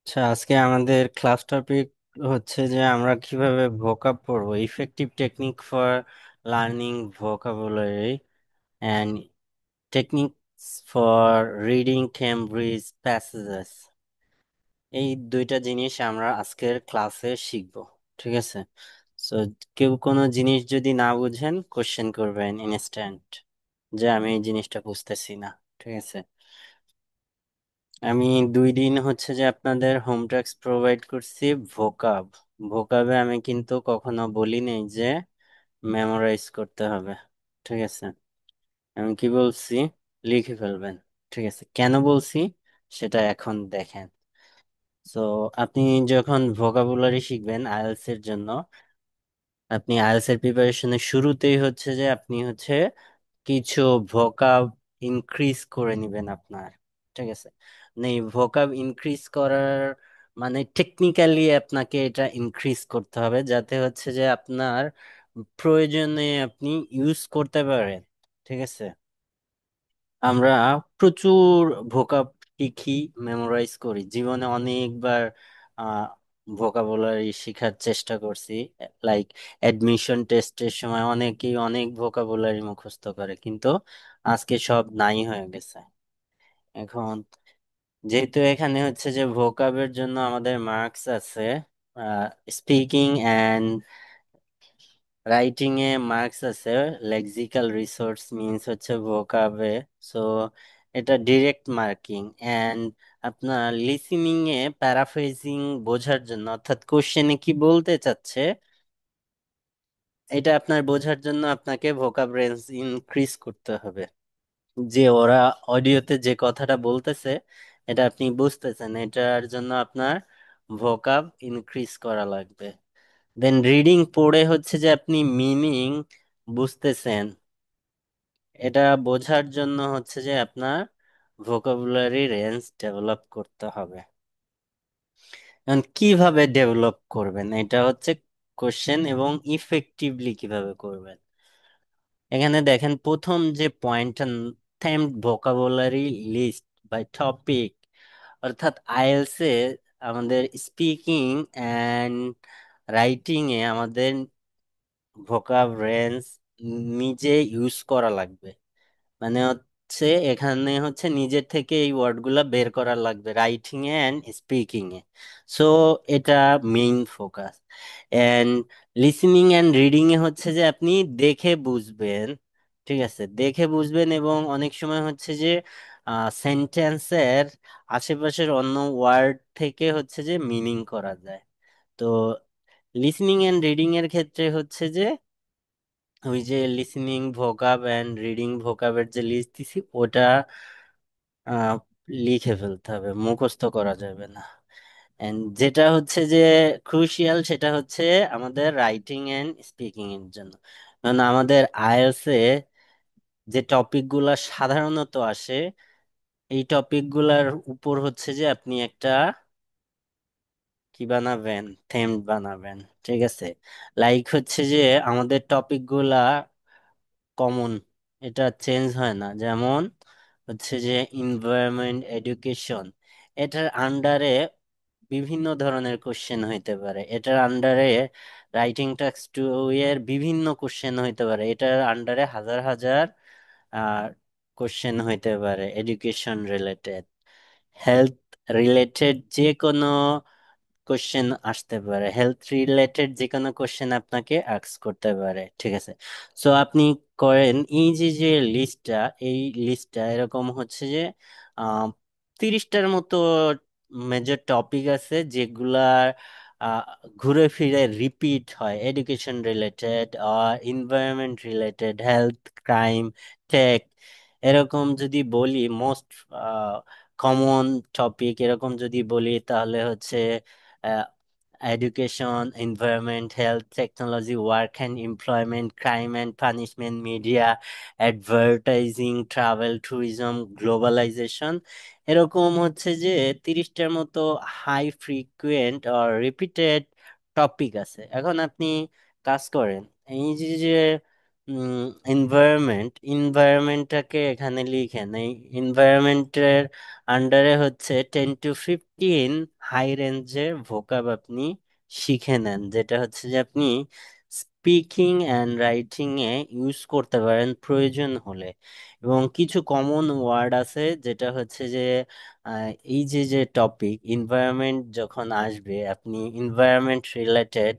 আচ্ছা, আজকে আমাদের ক্লাস টপিক হচ্ছে যে আমরা কিভাবে ভোকাব পড়বো, effective technique for learning vocabulary and techniques for reading Cambridge passages. এই দুইটা জিনিস আমরা আজকের ক্লাসে শিখবো। ঠিক আছে? সো কেউ কোনো জিনিস যদি না বুঝেন কোশ্চেন করবেন ইনস্ট্যান্ট, যে আমি এই জিনিসটা বুঝতেছি না। ঠিক আছে? আমি 2 দিন হচ্ছে যে আপনাদের হোম ট্যাক্স প্রোভাইড করছি। ভোকাব ভোকাবে আমি কিন্তু কখনো বলি নাই যে মেমোরাইজ করতে হবে। ঠিক আছে? আমি কি বলছি? লিখে ফেলবেন। ঠিক আছে, কেন বলছি সেটা এখন দেখেন। সো আপনি যখন ভোকাবুলারি শিখবেন আইএলটিএস এর জন্য, আপনি আইএলটিএস এর প্রিপারেশনের শুরুতেই হচ্ছে যে আপনি হচ্ছে কিছু ভোকাব ইনক্রিজ করে নেবেন আপনার। ঠিক আছে? মানে ভোকাব ইনক্রিজ করার মানে টেকনিক্যালি আপনাকে এটা ইনক্রিজ করতে হবে, যাতে হচ্ছে যে আপনার প্রয়োজনে আপনি ইউজ করতে পারেন। ঠিক আছে? আমরা প্রচুর ভোকাব শিখি, মেমোরাইজ করি, জীবনে অনেকবার আহ ভোকাবুলারি শেখার চেষ্টা করছি। লাইক অ্যাডমিশন টেস্টের সময় অনেকেই অনেক ভোকাবুলারি মুখস্থ করে, কিন্তু আজকে সব নাই হয়ে গেছে। এখন যেহেতু এখানে হচ্ছে যে ভোকাবের জন্য আমাদের মার্কস আছে, speaking and writing A marks আছে, লেক্সিক্যাল রিসোর্স মিন্স হচ্ছে ভোকাবে। সো এটা ডিরেক্ট মার্কিং। এন্ড আপনার লিসেনিং এ প্যারাফ্রেজিং বোঝার জন্য, অর্থাৎ কোশ্চেনে কি বলতে চাচ্ছে এটা আপনার বোঝার জন্য আপনাকে ভোকাব রেঞ্জ ইনক্রিজ করতে হবে। যে ওরা অডিওতে যে কথাটা বলতেছে এটা আপনি বুঝতেছেন, এটার জন্য আপনার ভোকাব ইনক্রিজ করা লাগবে। দেন রিডিং পড়ে হচ্ছে যে আপনি মিনিং বুঝতেছেন, এটা বোঝার জন্য হচ্ছে যে আপনার ভোকাবুলারি রেঞ্জ ডেভেলপ করতে হবে। এখন কিভাবে ডেভেলপ করবেন এটা হচ্ছে কোশ্চেন, এবং ইফেক্টিভলি কিভাবে করবেন। এখানে দেখেন প্রথম যে পয়েন্টটা, থেমড ভোকাবুলারি লিস্ট বাই টপিক। অর্থাৎ আইএলটিএস এ আমাদের স্পিকিং অ্যান্ড রাইটিং এ আমাদের ভোকাব রেঞ্জ নিজে ইউজ করা লাগবে। মানে হচ্ছে এখানে হচ্ছে নিজের থেকে এই ওয়ার্ডগুলা বের করা লাগবে রাইটিং এ এন্ড স্পিকিং এ। সো এটা main focus. And listening and reading এ হচ্ছে যে আপনি দেখে বুঝবেন। ঠিক আছে? দেখে বুঝবেন, এবং অনেক সময় হচ্ছে যে সেন্টেন্সের আশেপাশের অন্য ওয়ার্ড থেকে হচ্ছে যে মিনিং করা যায়। তো লিসেনিং এন্ড রিডিং এর ক্ষেত্রে হচ্ছে যে ওই যে লিসেনিং ভোকাব এন্ড রিডিং ভোকাবের যে লিস্ট দিছি ওটা আহ, লিখে ফেলতে হবে, মুখস্থ করা যাবে না। এন্ড যেটা হচ্ছে যে ক্রুশিয়াল সেটা হচ্ছে আমাদের রাইটিং এন্ড স্পিকিং এর জন্য। কারণ আমাদের আইএলটিএস এ যে টপিক গুলা সাধারণত আসে, এই টপিক গুলার উপর হচ্ছে যে আপনি একটা কি বানাবেন, থেম বানাবেন। ঠিক আছে? লাইক হচ্ছে যে আমাদের টপিক গুলা কমন, এটা চেঞ্জ হয় না। যেমন হচ্ছে যে এনভায়রনমেন্ট এডুকেশন, এটার আন্ডারে বিভিন্ন ধরনের কোশ্চেন হইতে পারে। এটার আন্ডারে রাইটিং টাস্ক টু এর বিভিন্ন কোশ্চেন হইতে পারে। এটার আন্ডারে হাজার হাজার কোশ্চেন হইতে পারে এডুকেশন রিলেটেড। হেলথ রিলেটেড যে কোনো কোশ্চেন আসতে পারে, হেলথ রিলেটেড যে কোনো কোশ্চেন আপনাকে আস্ক করতে পারে। ঠিক আছে? সো আপনি করেন এই যে যে লিস্টটা, এই লিস্টটা এরকম হচ্ছে যে আহ 30টার মতো মেজর টপিক আছে যেগুলা আহ, ঘুরে ফিরে রিপিট হয়, education related, environment related, health, crime, tech. এরকম যদি বলি মোস্ট কমন টপিক এরকম যদি বলি তাহলে হচ্ছে education, environment, health, technology, work and employment, crime and punishment, media, advertising, travel, tourism, globalization. এরকম হচ্ছে যে 30টার মতো হাই ফ্রিকুয়েন্ট আর রিপিটেড টপিক আছে। এখন আপনি কাজ করেন এই যে যে এনভায়রনমেন্টটাকে এখানে লিখেন। এই এনভায়রনমেন্টের আন্ডারে হচ্ছে 10 to 15 হাই রেঞ্জের ভোকাব আপনি শিখে নেন, যেটা হচ্ছে যে আপনি speaking and writing A use করতে পারেন প্রয়োজন হলে। এবং কিছু কমন ওয়ার্ড আছে যেটা হচ্ছে যে এই যে যে টপিক এনভায়রনমেন্ট যখন আসবে, আপনি environment related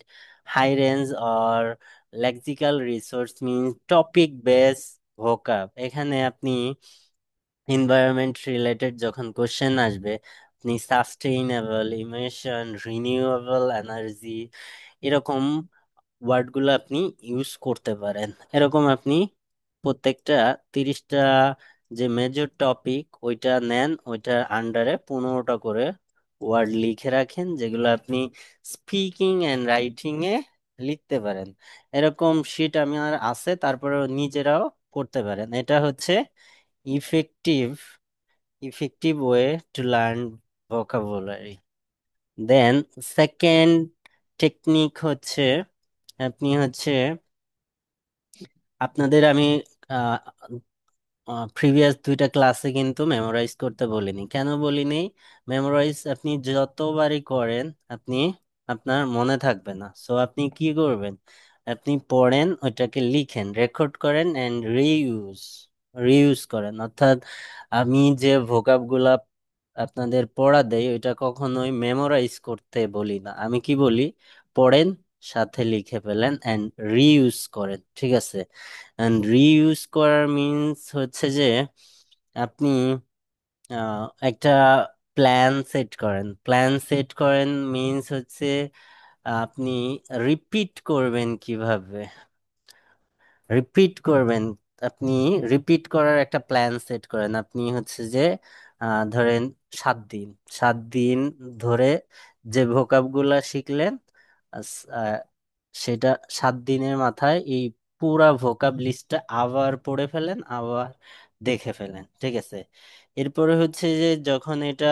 high range or lexical resource mean topic base vocab. এখানে আপনি এনভায়রনমেন্ট রিলেটেড যখন কোশ্চেন আসবে, আপনি সাস্টেইনেবল ইমিশন, রিনিউয়েবল এনার্জি, এরকম ওয়ার্ডগুলো আপনি ইউজ করতে পারেন। এরকম আপনি প্রত্যেকটা 30টা যে মেজর টপিক ওইটা নেন, ওইটার আন্ডারে 15টা করে ওয়ার্ড লিখে রাখেন, যেগুলো আপনি স্পিকিং এন্ড রাইটিং এ লিখতে পারেন। এরকম শিট আমি আর আছে, তারপরে নিজেরাও করতে পারেন। এটা হচ্ছে effective effective way to learn vocabulary. Then second technique হচ্ছে, আপনি হচ্ছে আপনাদের আমি প্রিভিয়াস 2টা ক্লাসে কিন্তু মেমোরাইজ করতে বলিনি। কেন বলিনি? মেমোরাইজ আপনি যতবারই করেন, আপনি আপনার মনে থাকবে না। সো আপনি কি করবেন? আপনি পড়েন, ওইটাকে লিখেন, রেকর্ড করেন এন্ড রিইউজ রিইউজ করেন। অর্থাৎ আমি যে ভোকাব গুলা আপনাদের পড়া দেই, ওইটা কখনোই মেমোরাইজ করতে বলি না। আমি কি বলি? পড়েন, সাথে লিখে ফেলেন এন্ড রিইউজ করেন। ঠিক আছে? এন্ড রিইউজ করার মিন্স হচ্ছে যে আপনি একটা প্ল্যান সেট করেন মিন্স হচ্ছে আপনি রিপিট করবেন কিভাবে, রিপিট করবেন। আপনি রিপিট করার একটা প্ল্যান সেট করেন। আপনি হচ্ছে যে ধরেন 7 দিন, 7 দিন ধরে যে ভোকাব গুলা শিখলেন, আস- আহ, সেটা 7 দিনের মাথায় এই পুরা ভোকাব লিস্টটা আবার পড়ে ফেলেন, আবার দেখে ফেলেন। ঠিক আছে? এরপরে হচ্ছে যে যখন এটা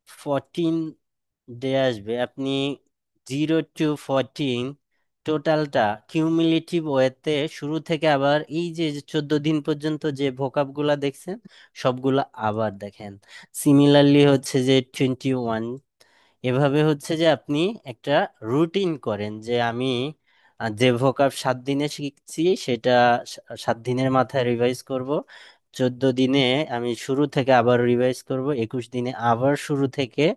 14 ডে আসবে, আপনি 0 to 14 টোটালটা কিউমুলেটিভ ওয়েতে শুরু থেকে আবার এই যে 14 দিন পর্যন্ত যে ভোকাব গুলা দেখছেন, সবগুলা আবার দেখেন। সিমিলারলি হচ্ছে যে 21। এভাবে হচ্ছে যে আপনি একটা রুটিন করেন যে আমি যে ভোকাব 7 দিনে শিখছি সেটা 7 দিনের মাথায় রিভাইজ করব, 14 দিনে আমি শুরু থেকে আবার রিভাইজ করব, 21 দিনে আবার শুরু থেকে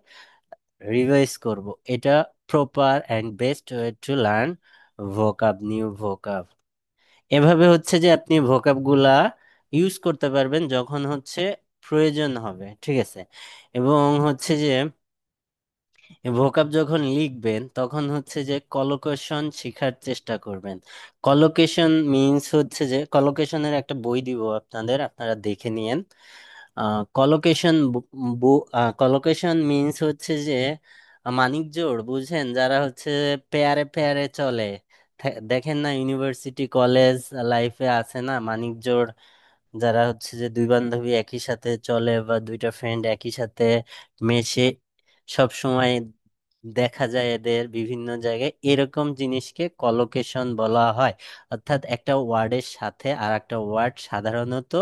রিভাইজ করব। এটা proper and best way to learn new ভোকাব। এভাবে হচ্ছে যে আপনি ভোকাব গুলা ইউজ করতে পারবেন যখন হচ্ছে প্রয়োজন হবে। ঠিক আছে? এবং হচ্ছে যে ভোকাব যখন লিখবেন তখন হচ্ছে যে কলোকেশন শেখার চেষ্টা করবেন। কলোকেশন মিন্স হচ্ছে যে, কলোকেশনের একটা বই দিব আপনাদের, আপনারা দেখে নিয়েন। কলোকেশন কলোকেশন মিন্স হচ্ছে যে মানিক জোড় বুঝেন, যারা হচ্ছে পেয়ারে পেয়ারে চলে। দেখেন না, ইউনিভার্সিটি কলেজ লাইফে আছে না মানিক জোড়, যারা হচ্ছে যে দুই বান্ধবী একই সাথে চলে বা দুইটা ফ্রেন্ড একই সাথে মেশে, সব সময় দেখা যায় এদের বিভিন্ন জায়গায়। এরকম জিনিসকে কলোকেশন বলা হয়। অর্থাৎ একটা ওয়ার্ডের সাথে আর একটা ওয়ার্ড সাধারণত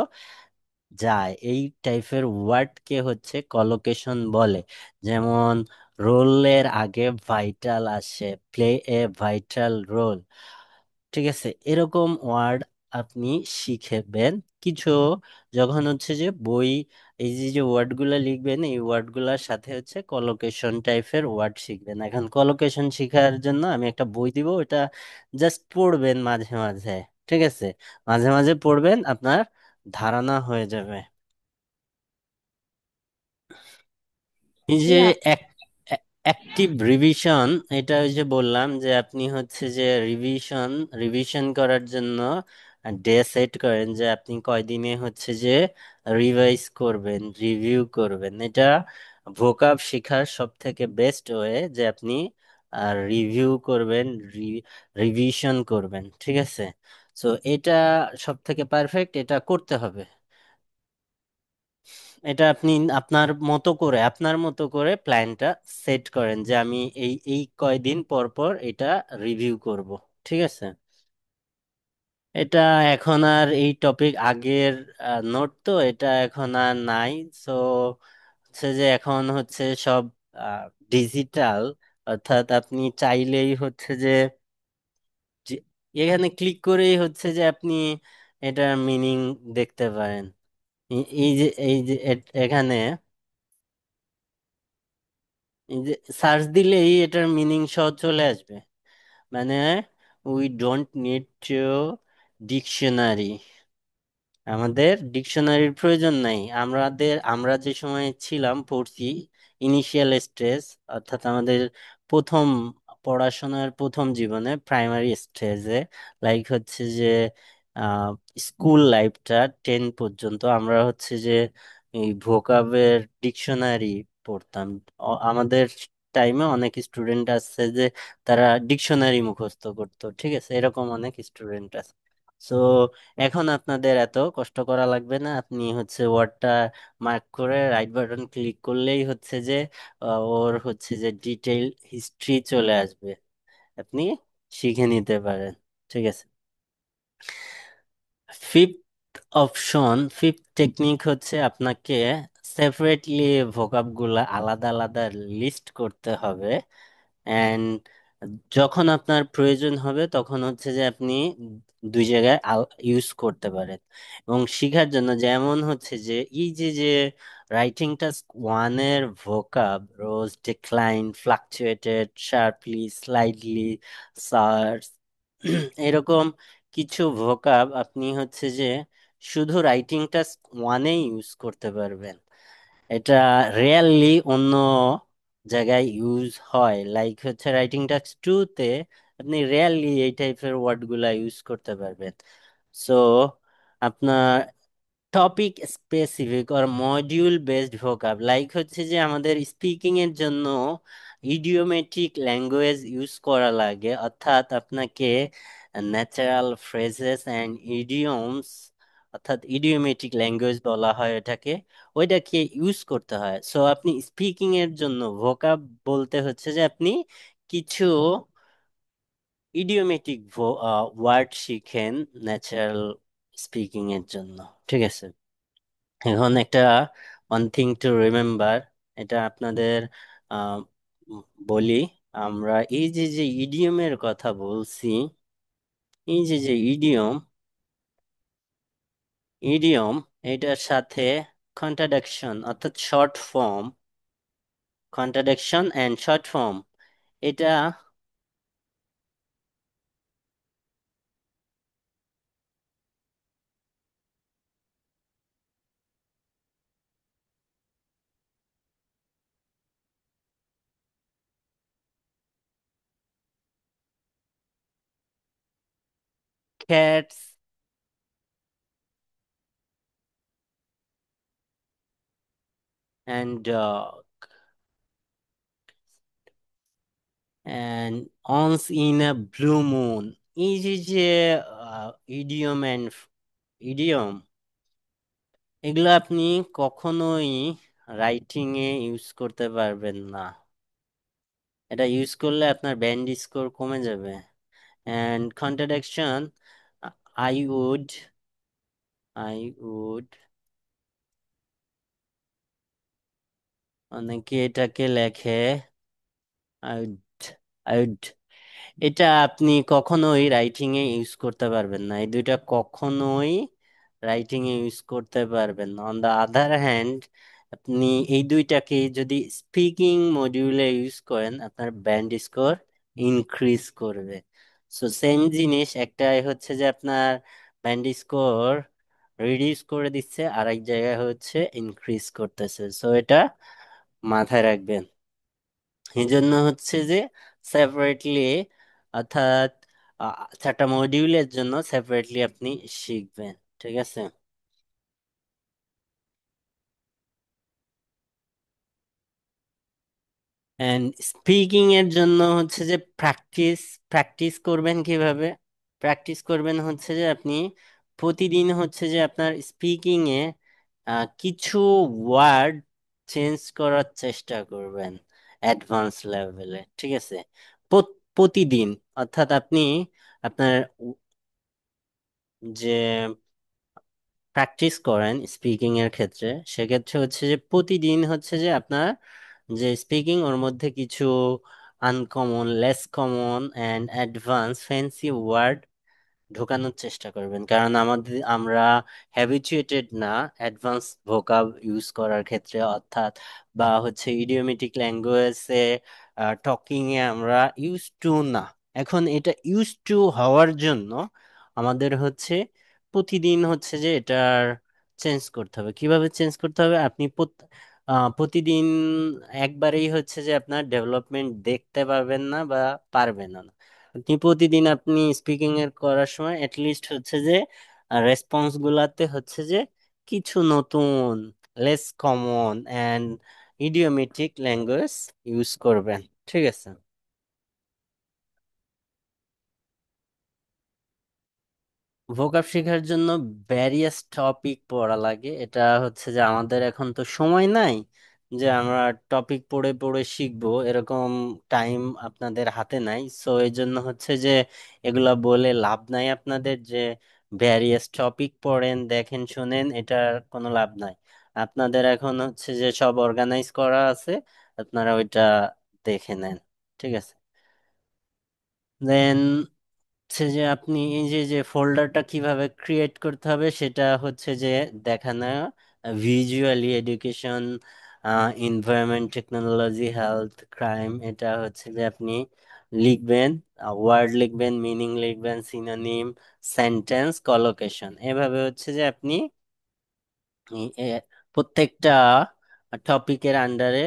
যায়, এই টাইপের ওয়ার্ডকে হচ্ছে কলোকেশন বলে। যেমন রোলের আগে ভাইটাল আসে, প্লে এ ভাইটাল রোল। ঠিক আছে? এরকম ওয়ার্ড আপনি শিখবেন কিছু যখন হচ্ছে যে বই, এই যে যে ওয়ার্ডগুলো লিখবেন, এই ওয়ার্ডগুলোর সাথে হচ্ছে কলোকেশন টাইপের ওয়ার্ড শিখবেন। এখন কলোকেশন শেখার জন্য আমি একটা বই দিব, ওটা জাস্ট পড়বেন মাঝে মাঝে। ঠিক আছে? মাঝে মাঝে পড়বেন, আপনার ধারণা হয়ে যাবে। এই যে ইয়া। অ্যাক্টিভ রিভিশন, এটা ওই যে বললাম যে আপনি হচ্ছে যে রিভিশন করার জন্য ডে সেট করেন, যে আপনি কয়দিনে হচ্ছে যে রিভাইজ করবেন, রিভিউ করবেন। এটা ভোকাব শেখার সব থেকে বেস্ট ওয়ে, যে আপনি রিভিউ করবেন, রিভিশন করবেন। ঠিক আছে? সো এটা সব থেকে পারফেক্ট, এটা করতে হবে। এটা আপনি আপনার মতো করে প্ল্যানটা সেট করেন যে আমি এই কয়দিন পর পর এটা রিভিউ করব। ঠিক আছে? এটা এখন আর এই টপিক আগের নোট তো এটা এখন আর নাই। সো হচ্ছে যে এখন হচ্ছে সব ডিজিটাল, অর্থাৎ আপনি চাইলেই হচ্ছে যে যে- এখানে ক্লিক করেই হচ্ছে যে আপনি এটার মিনিং দেখতে পারেন। এই যে এখানে এই যে সার্চ দিলেই এটার মিনিং সহ চলে আসবে। মানে we don't need to dictionary, আমাদের ডিকশনারির প্রয়োজন নাই। আমরা যে সময় ছিলাম পড়ছি ইনিশিয়াল স্টেজ, অর্থাৎ আমাদের প্রথম পড়াশোনার প্রথম জীবনে প্রাইমারি স্টেজে, লাইক হচ্ছে যে স্কুল লাইফটা 10 পর্যন্ত আমরা হচ্ছে যে এই ভোকাবের ডিকশনারি পড়তাম। আমাদের টাইমে অনেক স্টুডেন্ট আছে যে তারা ডিকশনারি মুখস্থ করতো, ঠিক আছে, এরকম অনেক স্টুডেন্ট আছে। সো এখন আপনাদের এত কষ্ট করা লাগবে না, আপনি হচ্ছে ওয়ার্ডটা মার্ক করে রাইট বাটন ক্লিক করলেই হচ্ছে যে ওর হচ্ছে যে ডিটেইল হিস্ট্রি চলে আসবে, আপনি শিখে নিতে পারেন, ঠিক আছে। ফিফথ ফিফথ টেকনিক হচ্ছে আপনাকে সেপারেটলি ভোকাব গুলা আলাদা আলাদা লিস্ট করতে হবে। অ্যান্ড যখন আপনার প্রয়োজন হবে তখন হচ্ছে যে আপনি দুই জায়গায় ইউজ করতে পারেন। এবং শিখার জন্য যেমন হচ্ছে যে এই যে রাইটিং টাস্ক ওয়ানের vocab rose, decline, fluctuated, sharply, slightly, surge, এরকম কিছু ভোকাব আপনি হচ্ছে যে শুধু রাইটিং টাস্ক ওয়ানে ইউজ করতে পারবেন। এটা রেয়ারলি অন্য জায়গায় ইউজ হয়, লাইক হচ্ছে রাইটিং টাস্ক টু তে আপনি রেয়ারলি এই টাইপের ওয়ার্ড গুলা ইউজ করতে পারবেন। সো আপনার টপিক স্পেসিফিক আর মডিউল বেসড ভোকাব, লাইক হচ্ছে যে আমাদের স্পিকিং এর জন্য ইডিওমেটিক ল্যাঙ্গুয়েজ ইউজ করা লাগে, অর্থাৎ আপনাকে ন্যাচারাল ফ্রেজেস অ্যান্ড ইডিয়মস, অর্থাৎ ইডিওমেটিক ল্যাঙ্গুয়েজ বলা হয় এটাকে, ওইটাকে ইউজ করতে হয়। সো আপনি স্পিকিং এর জন্য ভোকাব বলতে হচ্ছে যে আপনি কিছু ইডিওমেটিক ওয়ার্ড শিখেন ন্যাচারাল স্পিকিং এর জন্য, ঠিক আছে। এখন একটা ওয়ান থিং টু রিমেম্বার, এটা আপনাদের আহ, বলি, আমরা এই যে ইডিয়মের কথা বলছি, এই যে ইডিয়ম এটার সাথে কন্ট্রাডিকশন অর্থাৎ short form, contradiction and short form, এটা cats and dog and once in a blue moon, এই যে ইডিয়ম এন্ড ইডিয়ম, এগুলো আপনি কখনোই রাইটিং এ ইউজ করতে পারবেন না। এটা ইউজ করলে আপনার ব্যান্ড স্কোর কমে যাবে। And contradiction, I would I would অনেকে এটাকে লেখে আই উড, এটা আপনি কখনোই রাইটিং এ ইউজ করতে পারবেন না, এই দুইটা কখনোই রাইটিং এ ইউজ করতে পারবেন না। অন দা আদার হ্যান্ড, আপনি এই দুইটাকে যদি স্পিকিং মডিউলে ইউজ করেন আপনার ব্যান্ড স্কোর ইনক্রিজ করবে। সো সেম জিনিস, একটাই হচ্ছে যে আপনার ব্যান্ড স্কোর রিডিউস করে দিচ্ছে, আর এক জায়গায় হচ্ছে ইনক্রিজ করতেছে। সো এটা মাথায় রাখবেন। এই জন্য হচ্ছে যে সেপারেটলি, অর্থাৎ চারটা মডিউলের জন্য সেপারেটলি আপনি শিখবেন, ঠিক আছে। এন্ড স্পিকিং এর জন্য হচ্ছে যে প্র্যাকটিস, প্র্যাকটিস করবেন কিভাবে? প্র্যাকটিস করবেন হচ্ছে যে আপনি প্রতিদিন হচ্ছে যে আপনার স্পিকিং এ কিছু ওয়ার্ড চেঞ্জ করার চেষ্টা করবেন অ্যাডভান্স লেভেলে, ঠিক আছে। প্রতিদিন, অর্থাৎ আপনি আপনার যে প্র্যাকটিস করেন স্পিকিং এর ক্ষেত্রে, সেক্ষেত্রে হচ্ছে যে প্রতিদিন হচ্ছে যে আপনার যে স্পিকিং ওর মধ্যে কিছু uncommon, less common and advance fancy word ঢোকানোর চেষ্টা করবেন, কারণ আমরা হ্যাবিচুয়েটেড না অ্যাডভান্স ভোকাব ইউজ করার ক্ষেত্রে, অর্থাৎ বা হচ্ছে ইডিওমেটিক ল্যাঙ্গুয়েজে টকিং এ আমরা ইউজ টু না। এখন এটা ইউজ টু হওয়ার জন্য আমাদের হচ্ছে প্রতিদিন হচ্ছে যে এটার চেঞ্জ করতে হবে। কিভাবে চেঞ্জ করতে হবে? আপনি প্রতিদিন একবারেই হচ্ছে যে আপনার ডেভেলপমেন্ট দেখতে পারবেন না বা পারবেন না। আপনি প্রতিদিন আপনি স্পিকিং এর করার সময় লিস্ট হচ্ছে যে রেসপন্স গুলাতে হচ্ছে যে কিছু নতুন, less common and idiomatic language use করবেন। ঠিক আছে। ভোকাব শেখার জন্য ভ্যারিয়াস টপিক পড়া লাগে। এটা হচ্ছে যে আমাদের এখন তো সময় নাই যে আমরা টপিক পড়ে পড়ে শিখবো, এরকম টাইম আপনাদের হাতে নাই। সো এই জন্য হচ্ছে যে এগুলা বলে লাভ নাই আপনাদের, যে ভ্যারিয়াস টপিক পড়েন, দেখেন, শুনেন, এটার কোনো লাভ নাই। আপনাদের এখন হচ্ছে যে সব অর্গানাইজ করা আছে, আপনারা ওইটা দেখে নেন। ঠিক আছে। দেন হচ্ছে যে আপনি এই যে যে ফোল্ডারটা কিভাবে ক্রিয়েট করতে হবে সেটা হচ্ছে যে দেখানো, visually education, environment, technology, health, crime, এটা হচ্ছে যে আপনি লিখবেন, ওয়ার্ড লিখবেন, মিনিং লিখবেন, সিনোনিম, সেন্টেন্স, কলোকেশন, এভাবে হচ্ছে যে আপনি প্রত্যেকটা টপিকের আন্ডারে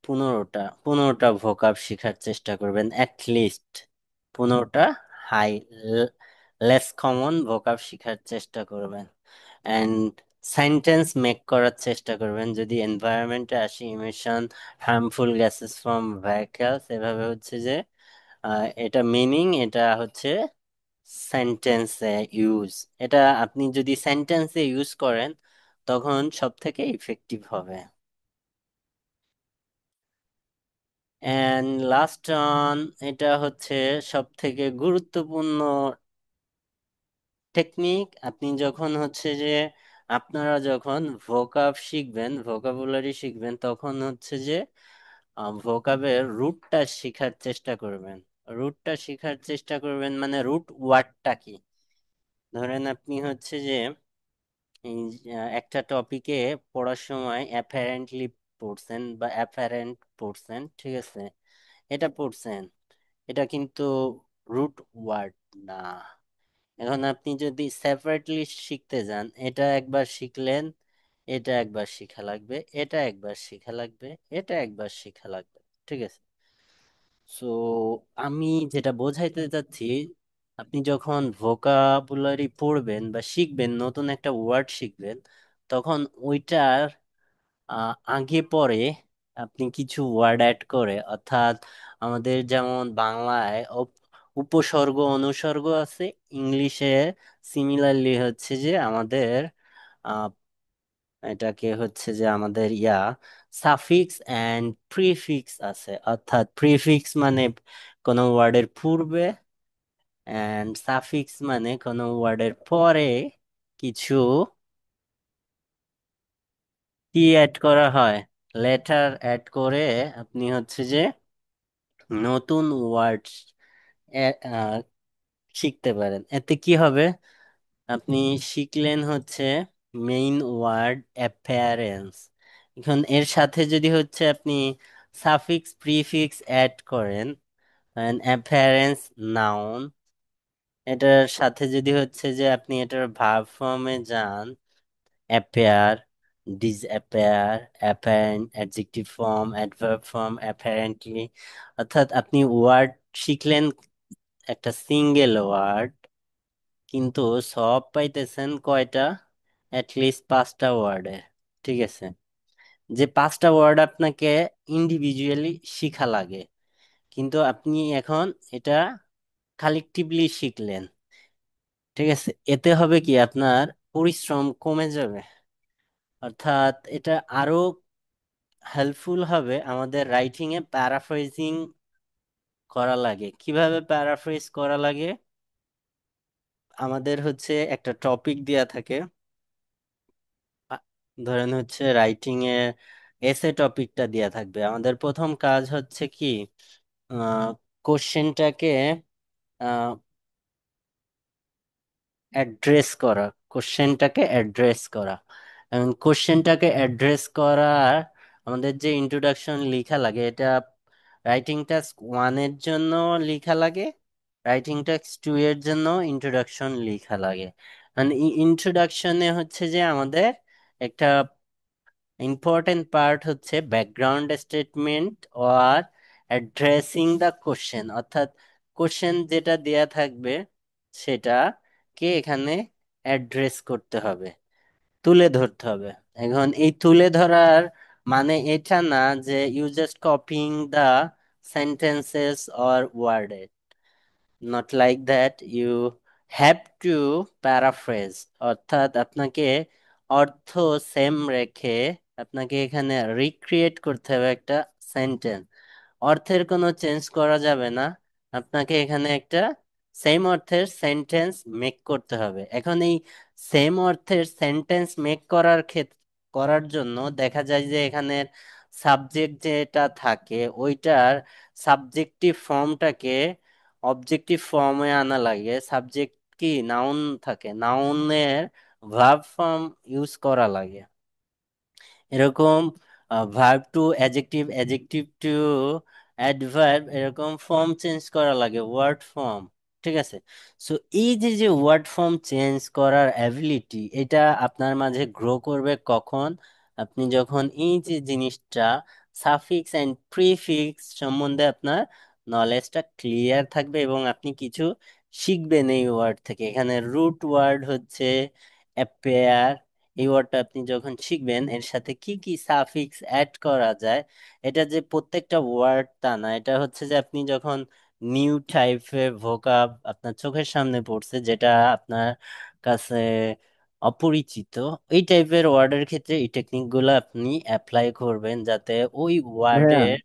15টা ভোকাব শেখার চেষ্টা করবেন, লিস্ট 15টা হাই লেস কমন ভোকাব শেখার চেষ্টা করবেন। অ্যান্ড সেন্টেন্স মেক করার চেষ্টা করবেন। যদি এনভায়রনমেন্টে আসি, emission, harmful gases from vehicles, এভাবে হচ্ছে যে এটা মিনিং, এটা হচ্ছে সেন্টেন্সে ইউজ। এটা আপনি যদি সেন্টেন্সে ইউজ করেন তখন সব থেকে ইফেক্টিভ হবে। এন্ড লাস্ট অন, এটা হচ্ছে সব থেকে গুরুত্বপূর্ণ টেকনিক। আপনি যখন হচ্ছে যে আপনারা যখন ভোকাব শিখবেন, ভোকাবুলারি শিখবেন, তখন হচ্ছে যে ভোকাবের রুটটা শেখার চেষ্টা করবেন। রুটটা শেখার চেষ্টা করবেন মানে রুট ওয়ার্ডটা কি। ধরেন আপনি হচ্ছে যে এই একটা টপিকে পড়ার সময় অ্যাপারেন্টলি পড়ছেন বা অ্যাপারেন্ট পড়ছেন, ঠিক আছে, এটা পড়ছেন, এটা কিন্তু রুট ওয়ার্ড না। এখন আপনি যদি সেপারেটলি শিখতে যান, এটা একবার শিখলেন, এটা একবার শিখা লাগবে, এটা একবার শিখা লাগবে, এটা একবার শিখা লাগবে। ঠিক আছে। সো আমি যেটা বোঝাইতে চাচ্ছি, আপনি যখন ভোকাবুলারি পড়বেন বা শিখবেন, নতুন একটা ওয়ার্ড শিখবেন, তখন ওইটার আগে পরে আপনি কিছু ওয়ার্ড অ্যাড করে, অর্থাৎ আমাদের যেমন বাংলায় উপসর্গ অনুসর্গ আছে, ইংলিশে সিমিলারলি হচ্ছে যে আমাদের আহ, এটাকে হচ্ছে যে আমাদের সাফিক্স অ্যান্ড প্রিফিক্স আছে। অর্থাৎ প্রিফিক্স মানে কোনো ওয়ার্ডের পূর্বে, অ্যান্ড সাফিক্স মানে কোনো ওয়ার্ডের পরে কিছু কি অ্যাড করা হয়, লেটার অ্যাড করে আপনি হচ্ছে যে নতুন ওয়ার্ড শিখতে পারেন। এতে কি হবে? আপনি শিখলেন হচ্ছে মেইন ওয়ার্ড অ্যাপিয়ারেন্স। এখন এর সাথে যদি হচ্ছে আপনি সাফিক্স প্রিফিক্স অ্যাড করেন, অ্যাপিয়ারেন্স নাউন, এটার সাথে যদি হচ্ছে যে আপনি এটার ভার্ব ফর্মে যান, appear, ডিসঅ্যাপেয়ার, apparent, adjective form, adverb form, apparently, অর্থাৎ আপনি ওয়ার্ড শিখলেন একটা সিঙ্গেল ওয়ার্ড, কিন্তু সব পাইতেছেন কয়টা? লিস্ট 5টা ওয়ার্ডে। ঠিক আছে। যে 5টা ওয়ার্ড আপনাকে ইন্ডিভিজুয়ালি শিখা লাগে, কিন্তু আপনি এখন এটা কালেকটিভলি শিখলেন। ঠিক আছে। এতে হবে কি, আপনার পরিশ্রম কমে যাবে। অর্থাৎ এটা আরো হেল্পফুল হবে আমাদের রাইটিং এ প্যারাফ্রেজিং করা লাগে। কিভাবে প্যারাফ্রেজ করা লাগে? আমাদের হচ্ছে একটা টপিক দেয়া থাকে। আ- ধরেন হচ্ছে রাইটিং এ এসে টপিকটা দেয়া থাকবে, আমাদের প্রথম কাজ হচ্ছে কি কোশ্চেনটাকে অ্যাড্রেস করা, কোশ্চেনটাকে অ্যাড্রেস করা। এবং কোশ্চেনটাকে অ্যাড্রেস করার আমাদের যে ইন্ট্রোডাকশন লেখা লাগে, এটা রাইটিং টাস্ক 1 এর জন্য লেখা লাগে, রাইটিং টাস্ক 2 এর জন্য ইন্ট্রোডাকশন লেখা লাগে। মানে ইন্ট্রোডাকশনে হচ্ছে যে আমাদের একটা ইম্পর্টেন্ট পার্ট হচ্ছে ব্যাকগ্রাউন্ড স্টেটমেন্ট আর অ্যাড্রেসিং দ্য কোশ্চেন, অর্থাৎ কোশ্চেন যেটা দেয়া থাকবে সেটাকে এখানে অ্যাড্রেস করতে হবে, তুলে ধরতে হবে। এখন এই তুলে ধরার মানে এটা না যে you just copying the sentences or word, not like that, you have to paraphrase, অর্থাৎ আপনাকে অর্থ সেম রেখে আপনাকে এখানে রিক্রিয়েট করতে হবে একটা সেন্টেন্স। অর্থের কোনো চেঞ্জ করা যাবে না, আপনাকে এখানে একটা সেম অর্থের সেন্টেন্স মেক করতে হবে। এখন এই সেম অর্থের সেন্টেন্স মেক করার জন্য দেখা যায় যে এখানে সাবজেক্ট যেটা থাকে ওইটার সাবজেক্টিভ ফর্মটাকে অবজেক্টিভ ফর্মে আনা লাগে। সাবজেক্ট কি নাউন থাকে, নাউনের ভার্ব ফর্ম ইউজ করা লাগে। এরকম verb to adjective, adjective to adverb, এরকম ফর্ম চেঞ্জ করা লাগে, ওয়ার্ড ফর্ম। ঠিক আছে। সো এই যে যে ওয়ার্ড ফর্ম চেঞ্জ করার অ্যাবিলিটি, এটা আপনার মাঝে গ্রো করবে কখন? আপনি যখন এই যে জিনিসটা সাফিক্স অ্যান্ড প্রিফিক্স সম্বন্ধে আপনার নলেজটা ক্লিয়ার থাকবে এবং আপনি কিছু শিখবেন এই ওয়ার্ড থেকে। এখানে রুট ওয়ার্ড হচ্ছে অ্যাপেয়ার, এই ওয়ার্ডটা আপনি যখন শিখবেন এর সাথে কি কি সাফিক্স অ্যাড করা যায়। এটা যে প্রত্যেকটা ওয়ার্ড তা না, এটা হচ্ছে যে আপনি যখন নিউ টাইপের ভোকাব আপনার চোখের সামনে পড়ছে যেটা আপনার কাছে অপরিচিত, এই টাইপের ওয়ার্ডের ক্ষেত্রে এই টেকনিক গুলো আপনি অ্যাপ্লাই করবেন যাতে ওই ভাইয়া, ওয়ার্ডের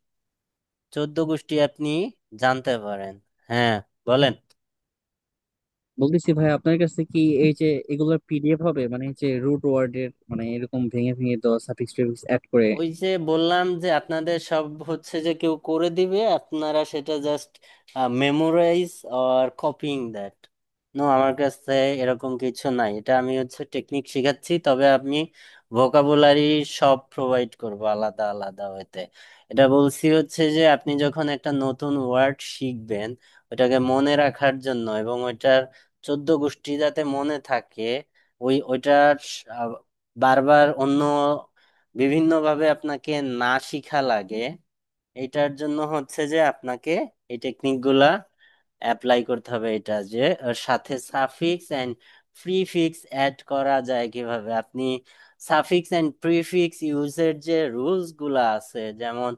14 গোষ্ঠী আপনি জানতে পারেন। হ্যাঁ, বলেন। বলতেছি ভাই, আপনার কাছে কি এই যে এগুলোর পিডিএফ হবে, মানে এই যে রুট ওয়ার্ডের মানে এরকম ভেঙে ভেঙে দেওয়া সাফিক্স টিফিক্স অ্যাড করে? ওই যে বললাম যে আপনাদের সব হচ্ছে যে কেউ করে দিবে, আপনারা সেটা জাস্ট মেমোরাইজ আর কপিং দ্যাট। নো, আমার কাছে এরকম কিছু নাই, এটা আমি হচ্ছে টেকনিক শিখাচ্ছি, তবে আমি ভোকাবুলারি সব প্রোভাইড করব আলাদা আলাদা হইতে। এটা বলছি হচ্ছে যে আপনি যখন একটা নতুন ওয়ার্ড শিখবেন ওইটাকে মনে রাখার জন্য এবং ওইটার 14 গোষ্ঠী যাতে মনে থাকে, ওইটার বারবার অন্য বিভিন্নভাবে আপনাকে না শিখা লাগে, এটার জন্য হচ্ছে যে আপনাকে এই টেকনিক গুলা অ্যাপ্লাই করতে হবে। এটা যে ওর সাথে সাফিক্স এন্ড প্রিফিক্স অ্যাড করা যায় কিভাবে, আপনি সাফিক্স এন্ড প্রিফিক্স ইউজের যে রুলস গুলা আছে, যেমন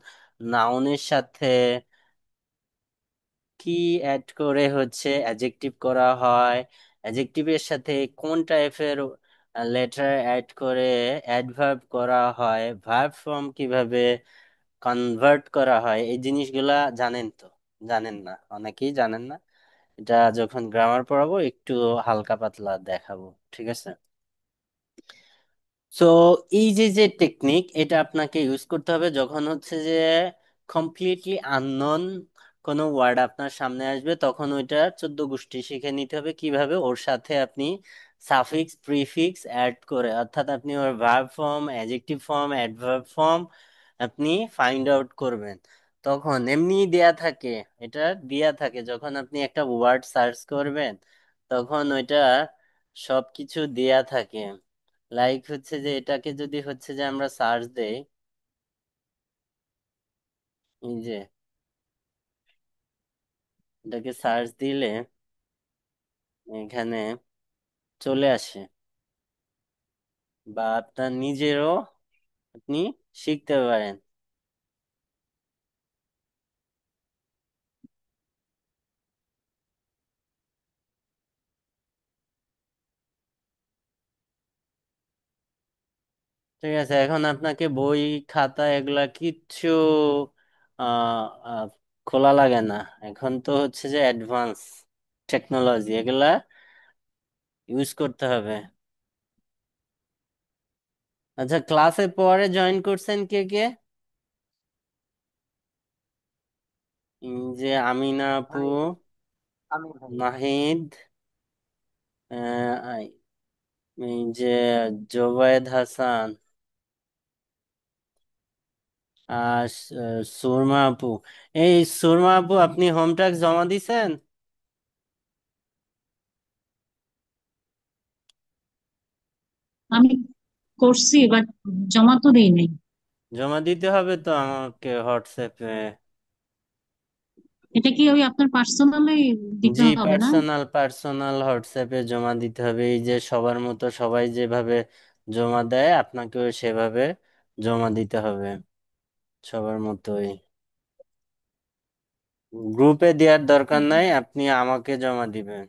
নাউনের সাথে কি অ্যাড করে হচ্ছে অ্যাডজেক্টিভ করা হয়, অ্যাডজেক্টিভের সাথে কোন টাইপের লেটার অ্যাড করে অ্যাডভার্ব করা হয়, ভার্ব ফর্ম কিভাবে কনভার্ট করা হয়, এই জিনিসগুলা জানেন তো? জানেন না, অনেকেই জানেন না। এটা যখন গ্রামার পড়াবো একটু হালকা পাতলা দেখাবো, ঠিক আছে? সো এই যে যে টেকনিক, এটা আপনাকে ইউজ করতে হবে যখন হচ্ছে যে কমপ্লিটলি আননোন কোনো ওয়ার্ড আপনার সামনে আসবে, তখন ওইটা 14 গোষ্ঠী শিখে নিতে হবে কিভাবে ওর সাথে আপনি সাফিক্স প্রিফিক্স অ্যাড করে, অর্থাৎ আপনি ওর verb form, adjective form, adverb form আপনি ফাইন্ড আউট করবেন। তখন এমনি দেয়া থাকে, এটা দেয়া থাকে যখন আপনি একটা ওয়ার্ড সার্চ করবেন তখন ওইটা সবকিছু দেয়া থাকে। লাইক হচ্ছে যে এটাকে যদি হচ্ছে যে আমরা সার্চ দেই, এই যে এটাকে সার্চ দিলে এখানে চলে আসে, বা আপনার নিজেরও আপনি শিখতে পারেন। ঠিক আছে, এখন আপনাকে বই খাতা এগুলা কিচ্ছু আহ আহ, খোলা লাগে না। এখন তো হচ্ছে যে অ্যাডভান্স টেকনোলজি এগুলা ইউজ করতে হবে। আচ্ছা, ক্লাসে পরে জয়েন করছেন কে কে? যে আমিনা আপু, ভাই আমি ভাই নাহিদ, আহ, এই যে জোবায়েদ হাসান, আর সুরমা আপু। এই সুরমা আপু, আপনি হোম টাস্ক জমা দিছেন? আমি করছি বাট জমা তো দিই নাই। জমা দিতে হবে তো আমাকে হোয়াটসঅ্যাপে। এটা কি ওই আপনার পার্সোনালি দিতে জি, হবে না? পার্সোনাল পার্সোনাল হোয়াটসঅ্যাপে জমা দিতে হবে। এই যে সবার মতো সবাই যেভাবে জমা দেয় আপনাকেও সেভাবে জমা দিতে হবে, সবার মতোই। গ্রুপে দেওয়ার দরকার নাই, আপনি আমাকে জমা দিবেন।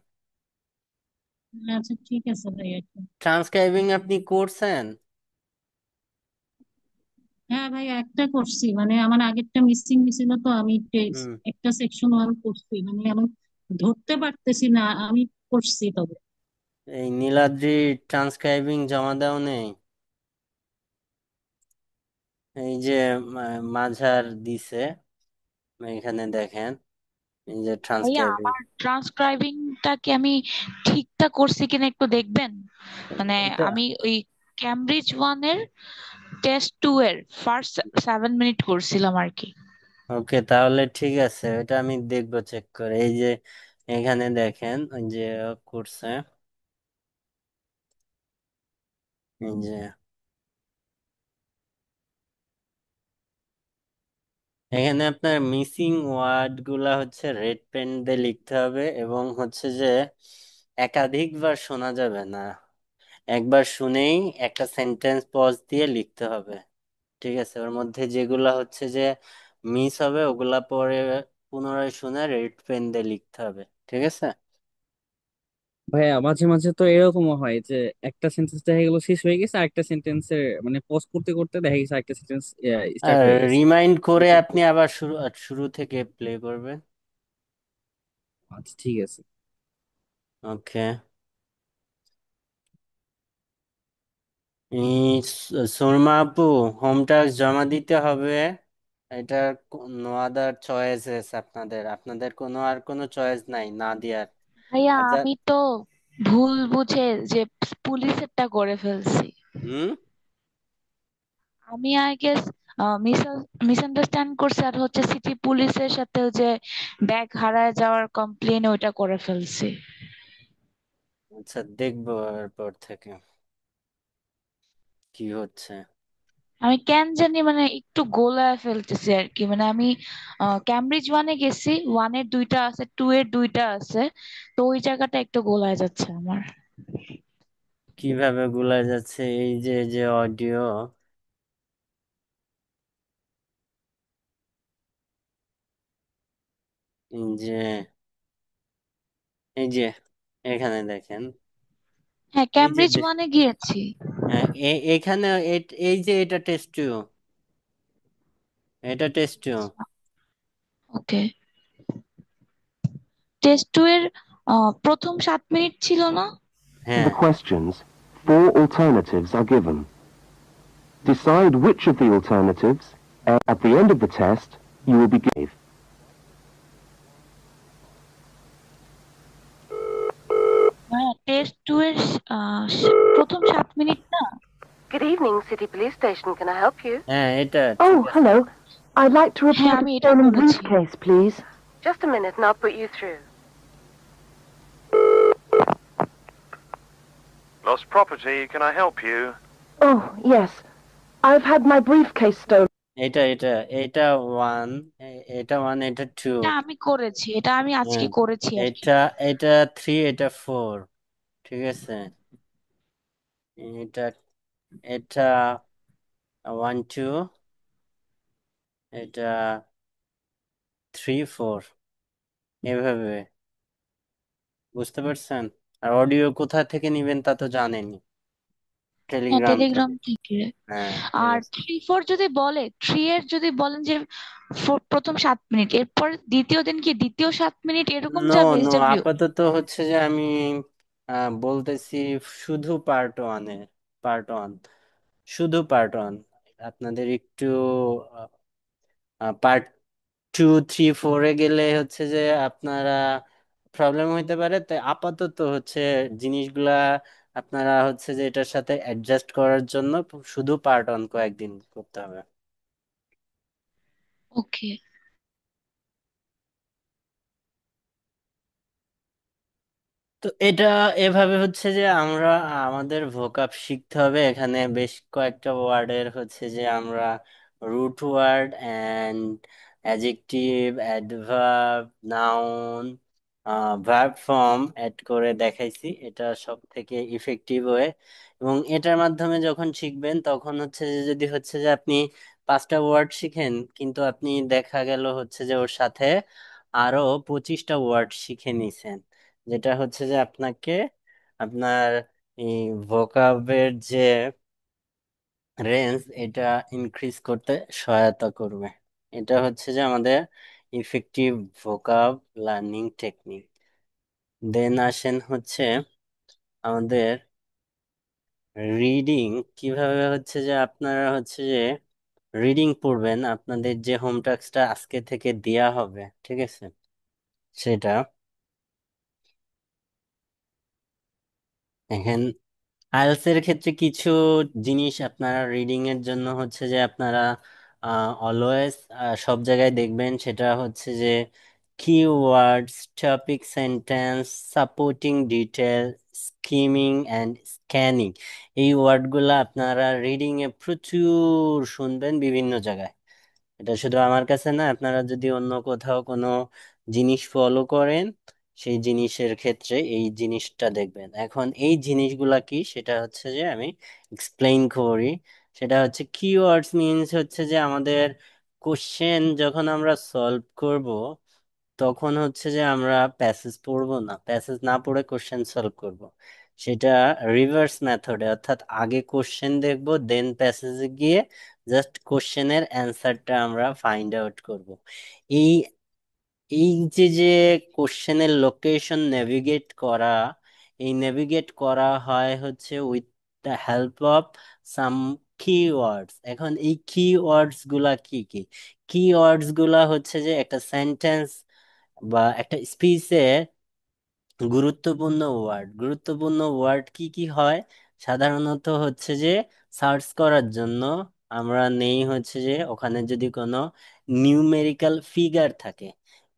আচ্ছা ঠিক আছে ভাই, আচ্ছা। ট্রান্সক্রাইবিং আপনি করছেন? হ্যাঁ ভাই, একটা করছি, মানে আমার আগেরটা মিসিং ছিল তো আমি হুম। একটা সেকশন ওয়ান করছি, মানে আমি ধরতে পারতেছি না। আমি করছি তবে। এই নীলাদ্রি ট্রান্সক্রাইবিং জমা দেও নেই? এই যে মাঝার দিছে, এখানে দেখেন, এই যে ভাইয়া, ট্রান্সক্রাইবিং। আমার ট্রান্সক্রাইবিংটা কি আমি ঠিকঠাক করছি কিনা একটু দেখবেন? মানে এটা আমি ওই ক্যামব্রিজ ওয়ানের টেস্ট টু এর ফার্স্ট 7 মিনিট করছিলাম আর কি। ওকে, তাহলে ঠিক আছে, এটা আমি দেখবো চেক করে। এই যে এখানে দেখেন, ওই যে করছে, এই যে এখানে আপনার মিসিং ওয়ার্ড গুলা হচ্ছে রেড পেন দিয়ে লিখতে হবে, এবং হচ্ছে যে একাধিকবার শোনা যাবে না, একবার শুনেই একটা সেন্টেন্স পজ দিয়ে লিখতে হবে। ঠিক আছে, ওর মধ্যে যেগুলা হচ্ছে যে মিস হবে ওগুলা পরে পুনরায় শুনে রেড পেন দিয়ে লিখতে হবে। ঠিক আছে। ভাইয়া মাঝে মাঝে তো এরকমও হয় যে একটা সেন্টেন্স দেখা গেল শেষ হয়ে গেছে, আরেকটা সেন্টেন্সের মানে পজ করতে করতে দেখা গেছে আরেকটা সেন্টেন্স স্টার্ট আর হয়ে গেছে। রিমাইন্ড করে এটা আপনি আবার শুরু শুরু থেকে প্লে করবেন। আচ্ছা ঠিক আছে। ওকে। সুরমা আপু, হোম টাস্ক জমা দিতে হবে। এটা নো আদার চয়েসেস, আপনাদের আপনাদের কোনো আর কোনো চয়েস নাই না দিয়ার। ভাইয়া, আচ্ছা। আমি তো ভুল বুঝে যে পুলিশেরটা করে ফেলছি। হুম। আমি আই গেস মিসআন্ডারস্ট্যান্ড করছি, আর হচ্ছে সিটি পুলিশের সাথে ওই যে ব্যাগ হারায় যাওয়ার কমপ্লেন ওইটা করে ফেলছি। আচ্ছা, দেখবো এরপর থেকে কি হচ্ছে। আমি কেন জানি মানে একটু গোলায় ফেলতেছি আর কি। মানে আমি ক্যামব্রিজ ওয়ানে গেছি, ওয়ানের দুইটা আছে, টু এর দুইটা আছে, তো ওই জায়গাটা একটু গোলায় যাচ্ছে আমার। কিভাবে গুলা যাচ্ছে? এই যে অডিও, এই যে এই যে এখানে দেখেন, হ্যাঁ, এই যে ক্যামব্রিজ ওয়ানে গিয়েছি। হ্যাঁ, এখানে এই যে এটা টেস্ট টু, এটা টেস্ট টু। ওকে, টেস্ট টু এর প্রথম 7 মিনিট ছিল না? হ্যাঁ। The questions, four alternatives are given. Decide which of the alternatives, and at the end of the test, you will be given. হ্যাঁ, টেস্ট টু এর প্রথম 7 minute না? Good evening, City Police Station. Can I help you? হ্যাঁ, এটা ঠিক Oh, আছে। hello. I'd like to হ্যাঁ, report a আমি এটা stolen করেছি। briefcase, please. Just a minute and I'll put you through. Lost property, can I help you? Oh, yes. I've had my briefcase stolen. এটা এটা এটা one, এটা one, এটা two. এটা আমি করেছি, এটা আমি হ্যাঁ, আজকে করেছি আর কি। এটা এটা থ্রি, এটা ফোর। ঠিক আছে। এটা এটা ওয়ান টু, এটা থ্রি ফোর, এভাবে। বুঝতে পারছেন? আর অডিও কোথা থেকে নিবেন তা তো জানেনই, হ্যাঁ, টেলিগ্রাম টেলিগ্রাম থেকে। থেকে। হ্যাঁ, ঠিক আর আছে। 3-4 যদি বলে, থ্রি এর যদি বলেন যে প্রথম 7 মিনিট, এরপর দ্বিতীয় দিন কি দ্বিতীয় 7 মিনিট এরকম নো যাবে নো, এসডব্লিউ? আপাতত হচ্ছে যে আমি বলতেছি শুধু পার্ট ওয়ান, শুধু পার্ট 1। আপনাদের একটু পার্ট 2, 3, 4-এ গেলে হচ্ছে যে আপনারা প্রবলেম হইতে পারে, তাই আপাতত হচ্ছে জিনিসগুলা আপনারা হচ্ছে যে এটার সাথে অ্যাডজাস্ট করার জন্য শুধু পার্ট 1 কয়েকদিন করতে হবে। ওকে। তো এটা এভাবে হচ্ছে যে আমরা আমাদের ভোকাব শিখতে হবে। এখানে বেশ কয়েকটা ওয়ার্ডের হচ্ছে যে আমরা root word and adjective, adverb, noun, verb form add করে দেখাইছি। এটা সব থেকে ইফেক্টিভ ওয়ে। এবং এটার মাধ্যমে যখন শিখবেন তখন হচ্ছে যে যদি হচ্ছে যে আপনি 5টা ওয়ার্ড শিখেন, কিন্তু আপনি দেখা গেল হচ্ছে যে ওর সাথে আরো 25টা ওয়ার্ড শিখে নিছেন, যেটা হচ্ছে যে আপনাকে আপনার এই ভোকাবের যে রেঞ্জ এটা ইনক্রিজ করতে সহায়তা করবে। এটা হচ্ছে যে আমাদের ইফেক্টিভ ভোকাব লার্নিং টেকনিক। দেন আসেন হচ্ছে আমাদের রিডিং। কিভাবে হচ্ছে যে আপনারা হচ্ছে যে রিডিং পড়বেন, আপনাদের যে হোম টাস্কটা আজকে থেকে দেয়া হবে, ঠিক আছে, সেটা এখন আইএলটিএস এর ক্ষেত্রে কিছু জিনিস আপনারা রিডিং এর জন্য হচ্ছে যে আপনারা অলওয়েজ সব জায়গায় দেখবেন, সেটা হচ্ছে যে keywords, topic sentence, supporting detail, skimming and scanning. এই ওয়ার্ডগুলো আপনারা রিডিং এ প্রচুর শুনবেন বিভিন্ন জায়গায়। এটা শুধু আমার কাছে না, আপনারা যদি অন্য কোথাও কোনো জিনিস ফলো করেন সেই জিনিসের ক্ষেত্রে এই জিনিসটা দেখবেন। এখন এই জিনিসগুলা কি সেটা হচ্ছে যে আমি এক্সপ্লেইন করি। সেটা হচ্ছে কিওয়ার্ডস মিনস হচ্ছে যে আমাদের কোশ্চেন যখন আমরা সলভ করব তখন হচ্ছে যে আমরা প্যাসেজ পড়বো না, প্যাসেজ না পড়ে কোশ্চেন সলভ করব। সেটা রিভার্স মেথডে, অর্থাৎ আগে কোশ্চেন দেখবো দেন প্যাসেজে গিয়ে জাস্ট কোশ্চেনের অ্যান্সারটা আমরা ফাইন্ড আউট করব। এই এই যে কোশ্চেনের লোকেশন নেভিগেট করা, এই নেভিগেট করা হয় হচ্ছে with the help of some keywords. এখন এই কিওয়ার্ডস গুলা কি কি? কিওয়ার্ডস গুলা হচ্ছে যে একটা সেন্টেন্স বা একটা স্পিচে গুরুত্বপূর্ণ ওয়ার্ড কি কি হয় সাধারণত হচ্ছে যে সার্চ করার জন্য আমরা নেই হচ্ছে যে ওখানে যদি কোনো নিউমেরিক্যাল ফিগার থাকে।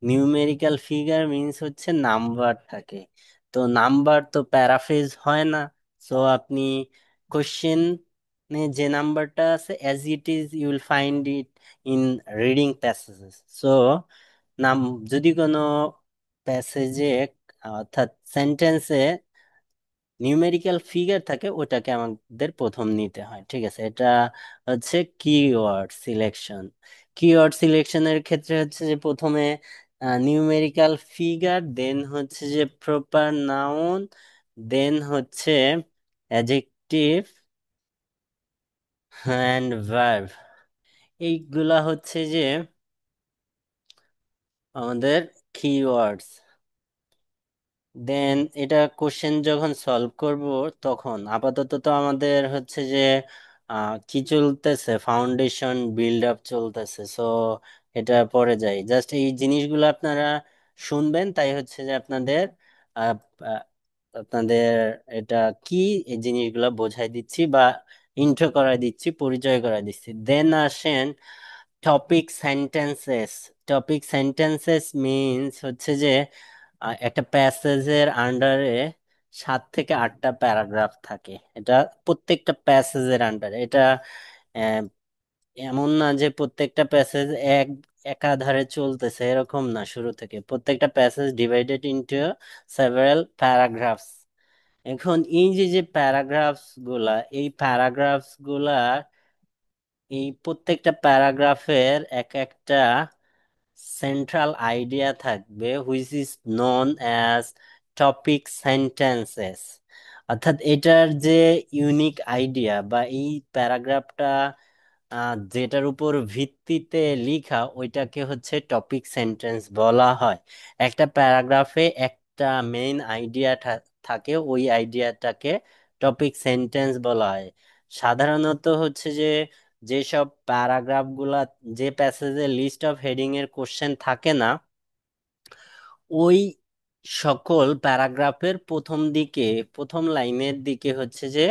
নিউমেরিক্যাল ফিগার মিন্স হচ্ছে নাম্বার থাকে। তো নাম্বার তো প্যারাফ্রেজ হয় না। সো আপনি কোশ্চেন যে নাম্বারটা আছে as it is you will find it in reading passages. So নাম যদি কোনো প্যাসেজে অর্থাৎ সেন্টেন্সে নিউমেরিক্যাল ফিগার থাকে ওটাকে আমাদের প্রথম নিতে হয়, ঠিক আছে। এটা হচ্ছে কিওয়ার্ড সিলেকশন। কিওয়ার্ড সিলেকশনের ক্ষেত্রে হচ্ছে যে প্রথমে নিউমেরিক্যাল ফিগার, দেন হচ্ছে যে প্রপার নাউন, দেন হচ্ছে অ্যাডজেক্টিভ অ্যান্ড ভার্ব। এইগুলা হচ্ছে যে আমাদের কিওয়ার্ডস। দেন এটা কোশ্চেন যখন সলভ করব তখন আপাতত তো আমাদের হচ্ছে যে কি চলতেছে, ফাউন্ডেশন বিল্ড আপ চলতেছে। সো এটা পরে যাই, জাস্ট এই জিনিসগুলো আপনারা শুনবেন, তাই হচ্ছে যে আপনাদের আহ, আহ, আপনাদের এটা কি এই জিনিসগুলো বোঝাই দিচ্ছি বা ইন্ট্রো করাই দিচ্ছি, পরিচয় করাই দিচ্ছি। দেন আসেন topic sentences. Topic sentences means হচ্ছে যে একটা প্যাসেজের আন্ডারে 7 থেকে 8টা প্যারাগ্রাফ থাকে। এটা প্রত্যেকটা প্যাসেজের আন্ডারে এটা আহ, এমন না যে প্রত্যেকটা প্যাসেজ একাধারে চলতেছে, এরকম না। শুরু থেকে প্রত্যেকটা passage divided into several paragraphs. এখন এই যে প্যারাগ্রাফস গুলা, এই প্যারাগ্রাফস গুলা এই প্রত্যেকটা প্যারাগ্রাফের এক একটা সেন্ট্রাল আইডিয়া থাকবে which is known as topic sentences. অর্থাৎ এটার যে ইউনিক আইডিয়া বা এই প্যারাগ্রাফটা যেটার উপর ভিত্তিতে লিখা ওইটাকে হচ্ছে টপিক সেন্টেন্স বলা হয়। একটা প্যারাগ্রাফে একটা মেইন আইডিয়া থাকে ওই আইডিয়াটাকে টপিক সেন্টেন্স বলা হয়। সাধারণত হচ্ছে যে যেসব প্যারাগ্রাফ গুলা, যে প্যাসেজে লিস্ট অফ হেডিং এর কোশ্চেন থাকে না, ওই সকল প্যারাগ্রাফের প্রথম দিকে, প্রথম লাইনের দিকে হচ্ছে যে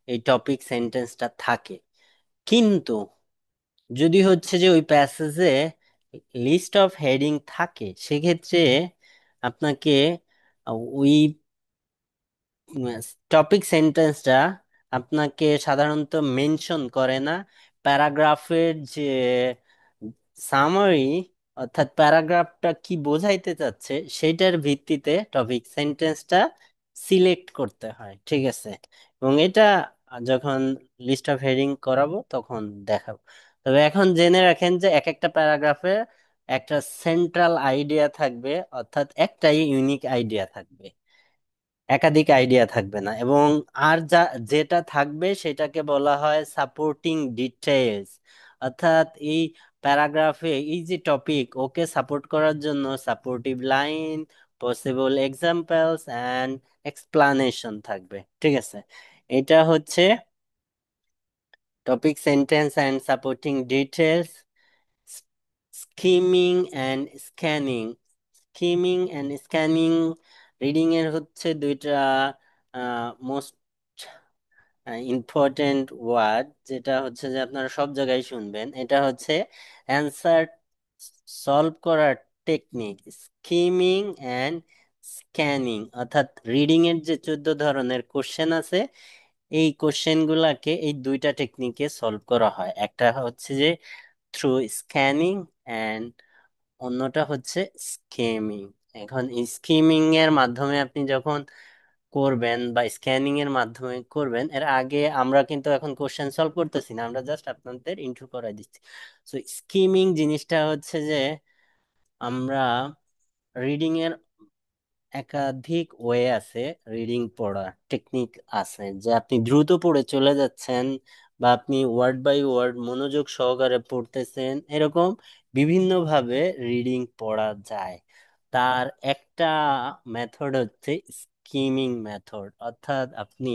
এই টপিক সেন্টেন্সটা থাকে। কিন্তু যদি হচ্ছে যে ওই প্যাসেজে লিস্ট অফ হেডিং থাকে, সেক্ষেত্রে আপনাকে ওই টপিক সেন্টেন্সটা আপনাকে সাধারণত মেনশন করে না। প্যারাগ্রাফের যে সামারি, অর্থাৎ প্যারাগ্রাফটা কি বোঝাইতে চাচ্ছে সেইটার ভিত্তিতে টপিক সেন্টেন্সটা সিলেক্ট করতে হয়, ঠিক আছে? এবং এটা যখন লিস্ট অফ হেডিং করাবো তখন দেখাবো। তবে এখন জেনে রাখেন যে এক একটা প্যারাগ্রাফে একটা সেন্ট্রাল আইডিয়া থাকবে, অর্থাৎ একটাই ইউনিক আইডিয়া থাকবে, একাধিক আইডিয়া থাকবে না। এবং আর যেটা থাকবে সেটাকে বলা হয় সাপোর্টিং ডিটেইলস। অর্থাৎ এই প্যারাগ্রাফে এই যে টপিক, ওকে সাপোর্ট করার জন্য supportive line, possible examples and explanation থাকবে, ঠিক আছে? এটা হচ্ছে topic sentence and supporting details. Skimming and scanning. Skimming and scanning reading এর হচ্ছে দুইটা মোস্ট ইম্পর্টেন্ট ওয়ার্ড, যেটা হচ্ছে যে আপনারা সব জায়গায় শুনবেন। এটা হচ্ছে অ্যান্সার সলভ করার টেকনিক, স্কিমিং অ্যান্ড স্ক্যানিং। অর্থাৎ রিডিং এর যে 14 ধরনের কোশ্চেন আছে, এই কোশ্চেন গুলাকে এই দুইটা টেকনিকে সলভ করা হয়। একটা হচ্ছে যে থ্রু স্ক্যানিং অ্যান্ড অন্যটা হচ্ছে স্কিমিং। এখন স্কিমিং এর মাধ্যমে আপনি যখন করবেন বা স্ক্যানিং এর মাধ্যমে করবেন, এর আগে আমরা কিন্তু এখন কোশ্চেন সলভ করতেছি না, আমরা জাস্ট আপনাদের ইন্ট্রো করাই দিচ্ছি। সো স্কিমিং জিনিসটা হচ্ছে যে আমরা রিডিং এর একাধিক ওয়ে আছে, রিডিং পড়ার টেকনিক আছে, যে আপনি দ্রুত পড়ে চলে যাচ্ছেন বা আপনি ওয়ার্ড বাই ওয়ার্ড মনোযোগ সহকারে পড়তেছেন, এরকম বিভিন্ন ভাবে রিডিং পড়া যায়। তার একটা মেথড হচ্ছে স্কিমিং মেথড। অর্থাৎ আপনি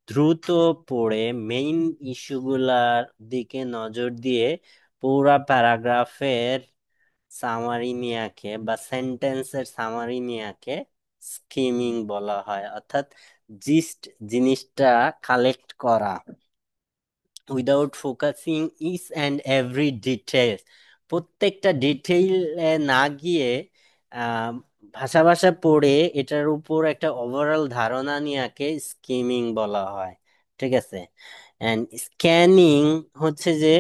দ্রুত পড়ে মেইন ইস্যুগুলার দিকে নজর দিয়ে পুরা প্যারাগ্রাফের সামারি নিয়াকে বা সেন্টেন্সের সামারি নিয়াকে স্কিমিং বলা হয়। অর্থাৎ জিস্ট জিনিসটা কালেক্ট করা without focusing each and every detail. প্রত্যেকটা ডিটেইলে না গিয়ে আহ, ভাষা ভাষা পড়ে এটার উপর একটা ওভারঅল ধারণা নিয়াকে স্কিমিং বলা হয়, ঠিক আছে? এন্ড স্ক্যানিং হচ্ছে যে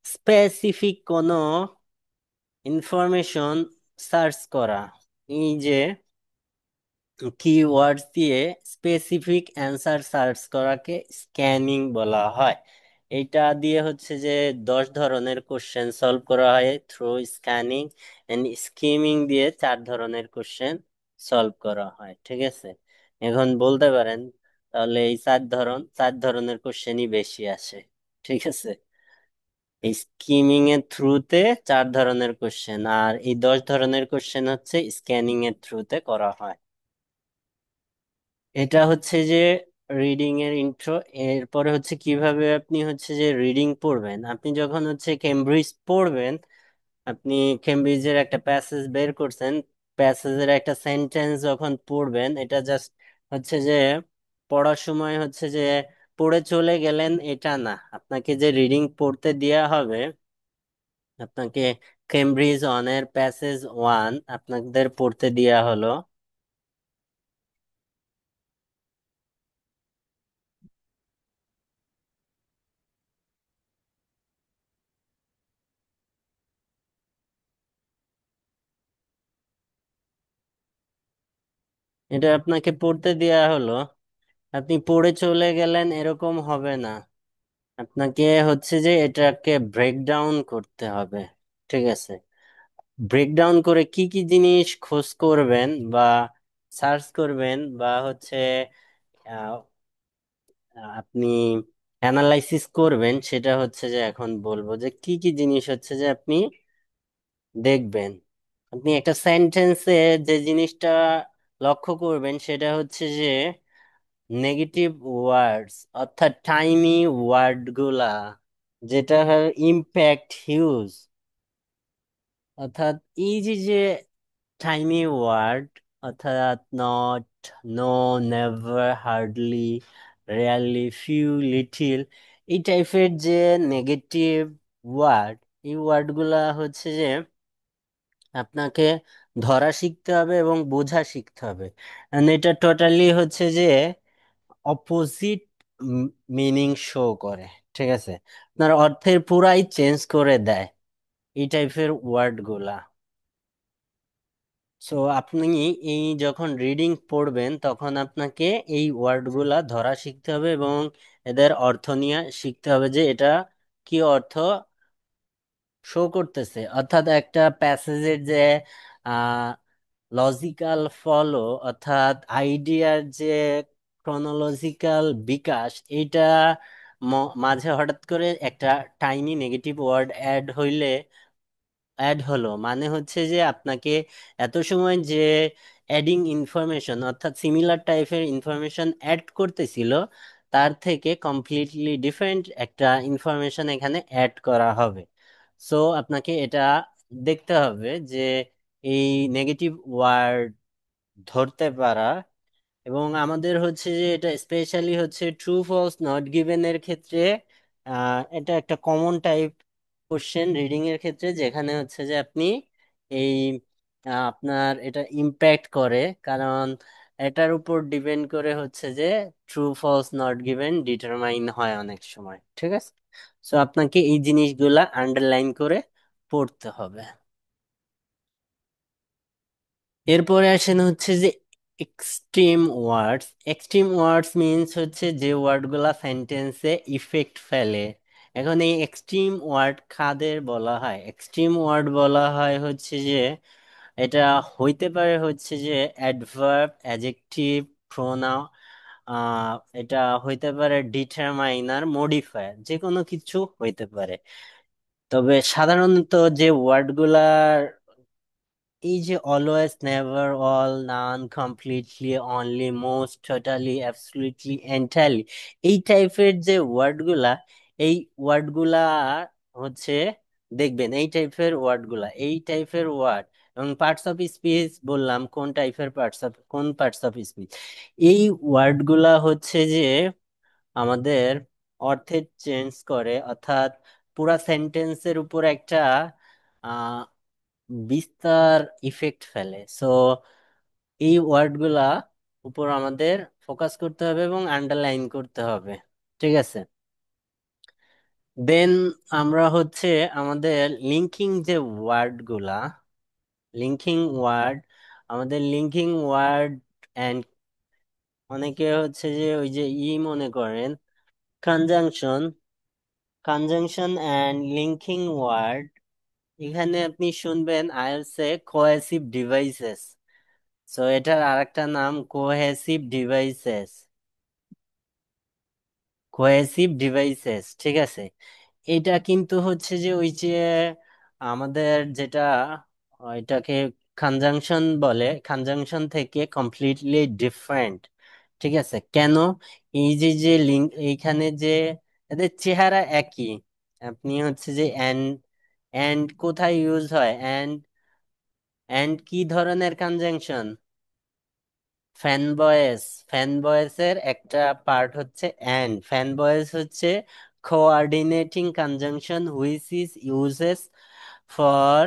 স্পেসিফিক কোনো ইনফরমেশন সার্চ করা। এই যে কিওয়ার্ডস দিয়ে স্পেসিফিক অ্যান্সার সার্চ করাকে স্ক্যানিং বলা হয়। এটা দিয়ে হচ্ছে যে 10 ধরনের কোশ্চেন সলভ করা হয় থ্রু স্ক্যানিং, এন্ড স্কিমিং দিয়ে 4 ধরনের কোশ্চেন সলভ করা হয়, ঠিক আছে? এখন বলতে পারেন তাহলে এই 4 ধরনের কোশ্চেনই বেশি আসে, ঠিক আছে? এই স্কিমিং এর থ্রুতে 4 ধরনের কোশ্চেন, আর এই 10 ধরনের কোশ্চেন হচ্ছে স্ক্যানিং এর থ্রুতে করা হয়। এটা হচ্ছে যে রিডিং এর ইন্ট্রো। এরপরে হচ্ছে কিভাবে আপনি হচ্ছে যে রিডিং পড়বেন। আপনি যখন হচ্ছে কেমব্রিজ পড়বেন, আপনি কেমব্রিজের একটা প্যাসেজ বের করছেন, প্যাসেজের একটা সেন্টেন্স যখন পড়বেন, এটা জাস্ট হচ্ছে যে পড়ার সময় হচ্ছে যে পড়ে চলে গেলেন এটা না, আপনাকে যে রিডিং পড়তে দেয়া হবে, আপনাকে কেমব্রিজ অনের প্যাসেজ 1 আপনাদের পড়তে দেয়া হলো। এটা আপনাকে পড়তে দেয়া হলো, আপনি পড়ে চলে গেলেন এরকম হবে না। আপনাকে হচ্ছে যে এটাকে ব্রেকডাউন করতে হবে, ঠিক আছে? ব্রেকডাউন করে কি কি জিনিস খোঁজ করবেন বা সার্চ করবেন বা হচ্ছে আহ, আপনি অ্যানালাইসিস করবেন, সেটা হচ্ছে যে এখন বলবো যে কি কি জিনিস হচ্ছে যে আপনি দেখবেন। আপনি একটা সেন্টেন্সে যে জিনিসটা লক্ষ্য করবেন সেটা হচ্ছে যে নেগেটিভ ওয়ার্ডস অর্থাৎ টাইনি ওয়ার্ড গুলা যেটা ইম্প্যাক্ট হিউজ, অর্থাৎ এই যে টাইনি ওয়ার্ড অর্থাৎ not, no, never, hardly, rarely, few, little, এই টাইপের যে নেগেটিভ ওয়ার্ড, এই ওয়ার্ডগুলা হচ্ছে যে আপনাকে ধরা শিখতে হবে এবং বোঝা শিখতে হবে। And এটা টোটালি হচ্ছে যে অপোজিট মিনিং শো করে, ঠিক আছে, আপনার অর্থের পুরাই চেঞ্জ করে দেয় এই টাইপের ওয়ার্ড গুলা। সো আপনি এই যখন রিডিং পড়বেন তখন আপনাকে এই ওয়ার্ড গুলা ধরা শিখতে হবে এবং এদের অর্থ নিয়ে শিখতে হবে যে এটা কি অর্থ শো করতেছে। অর্থাৎ একটা প্যাসেজের যে লজিক্যাল ফলো অর্থাৎ আইডিয়ার যে ক্রোনোলজিক্যাল বিকাশ, এইটা মাঝে হঠাৎ করে একটা টাইনি নেগেটিভ ওয়ার্ড অ্যাড হলো, মানে হচ্ছে যে আপনাকে এত সময় যে অ্যাডিং ইনফরমেশন অর্থাৎ সিমিলার টাইপের ইনফরমেশন অ্যাড করতেছিল তার থেকে কমপ্লিটলি ডিফারেন্ট একটা ইনফরমেশন এখানে অ্যাড করা হবে। সো আপনাকে এটা দেখতে হবে যে এই নেগেটিভ ওয়ার্ড ধরতে পারা। এবং আমাদের হচ্ছে যে এটা স্পেশালি হচ্ছে ট্রু ফলস নট গিভেন এর ক্ষেত্রে এটা একটা কমন টাইপ কোশ্চেন রিডিং এর ক্ষেত্রে, যেখানে হচ্ছে যে আপনি এই আপনার এটা ইম্প্যাক্ট করে, কারণ এটার উপর ডিপেন্ড করে হচ্ছে যে true false not given determine হয় অনেক সময়, ঠিক আছে। সো আপনাকে এই জিনিসগুলা আন্ডারলাইন করে পড়তে হবে। এরপরে আসেন হচ্ছে যে এক্সট্রিম ওয়ার্ডস। এক্সট্রিম ওয়ার্ডস মিনস হচ্ছে যে ওয়ার্ডগুলা সেন্টেন্সে ইফেক্ট ফেলে। এখন এই এক্সট্রিম ওয়ার্ড কাদের বলা হয়? এক্সট্রিম ওয়ার্ড বলা হয় হচ্ছে যে এটা হইতে পারে হচ্ছে যে অ্যাডভার্ব, অ্যাডজেক্টিভ, প্রোনাউন, এটা হইতে পারে ডিটারমাইনার, মডিফায়ার, যে কোনো কিছু হইতে পারে। তবে সাধারণত যে ওয়ার্ডগুলার এই যে always, never, all, none, completely, only, most, totally, absolutely, entirely, এই টাইপের যে ওয়ার্ডগুলা, এই ওয়ার্ডগুলা হচ্ছে দেখবেন এই টাইপের ওয়ার্ড এবং পার্টস অফ স্পিচ বললাম কোন পার্টস অফ স্পিচ, এই ওয়ার্ডগুলা হচ্ছে যে আমাদের অর্থের চেঞ্জ করে, অর্থাৎ পুরা সেন্টেন্সের উপর একটা বিস্তার ইফেক্ট ফেলে। সো এই ওয়ার্ডগুলা উপর আমাদের ফোকাস করতে হবে এবং আন্ডারলাইন করতে হবে, ঠিক আছে। দেন আমরা হচ্ছে আমাদের লিঙ্কিং যে ওয়ার্ডগুলা, লিঙ্কিং ওয়ার্ড, আমাদের লিঙ্কিং ওয়ার্ড এন্ড অনেকে হচ্ছে যে ওই যে মনে করেন conjunction, conjunction and linking word, এখানে আপনি শুনবেন আইএলটিএস এ কোহেসিভ ডিভাইসেস। সো এটার আরেকটা নাম কোহেসিভ ডিভাইসেস, কোহেসিভ ডিভাইসেস, ঠিক আছে। এটা কিন্তু হচ্ছে যে ওই যে আমাদের যেটা এটাকে কনজাংশন বলে, কনজাংশন থেকে কমপ্লিটলি ডিফারেন্ট, ঠিক আছে। কেন? এই যে লিঙ্ক, এইখানে যে এদের চেহারা একই, আপনি হচ্ছে যে এন্ড কোথায় ইউজ হয়, এন্ড কি ধরনের কনজাংশন? ফ্যান বয়েস, ফ্যান বয়েসের একটা পার্ট হচ্ছে এন্ড। ফ্যান বয়েস হচ্ছে coordinating conjunction which is uses for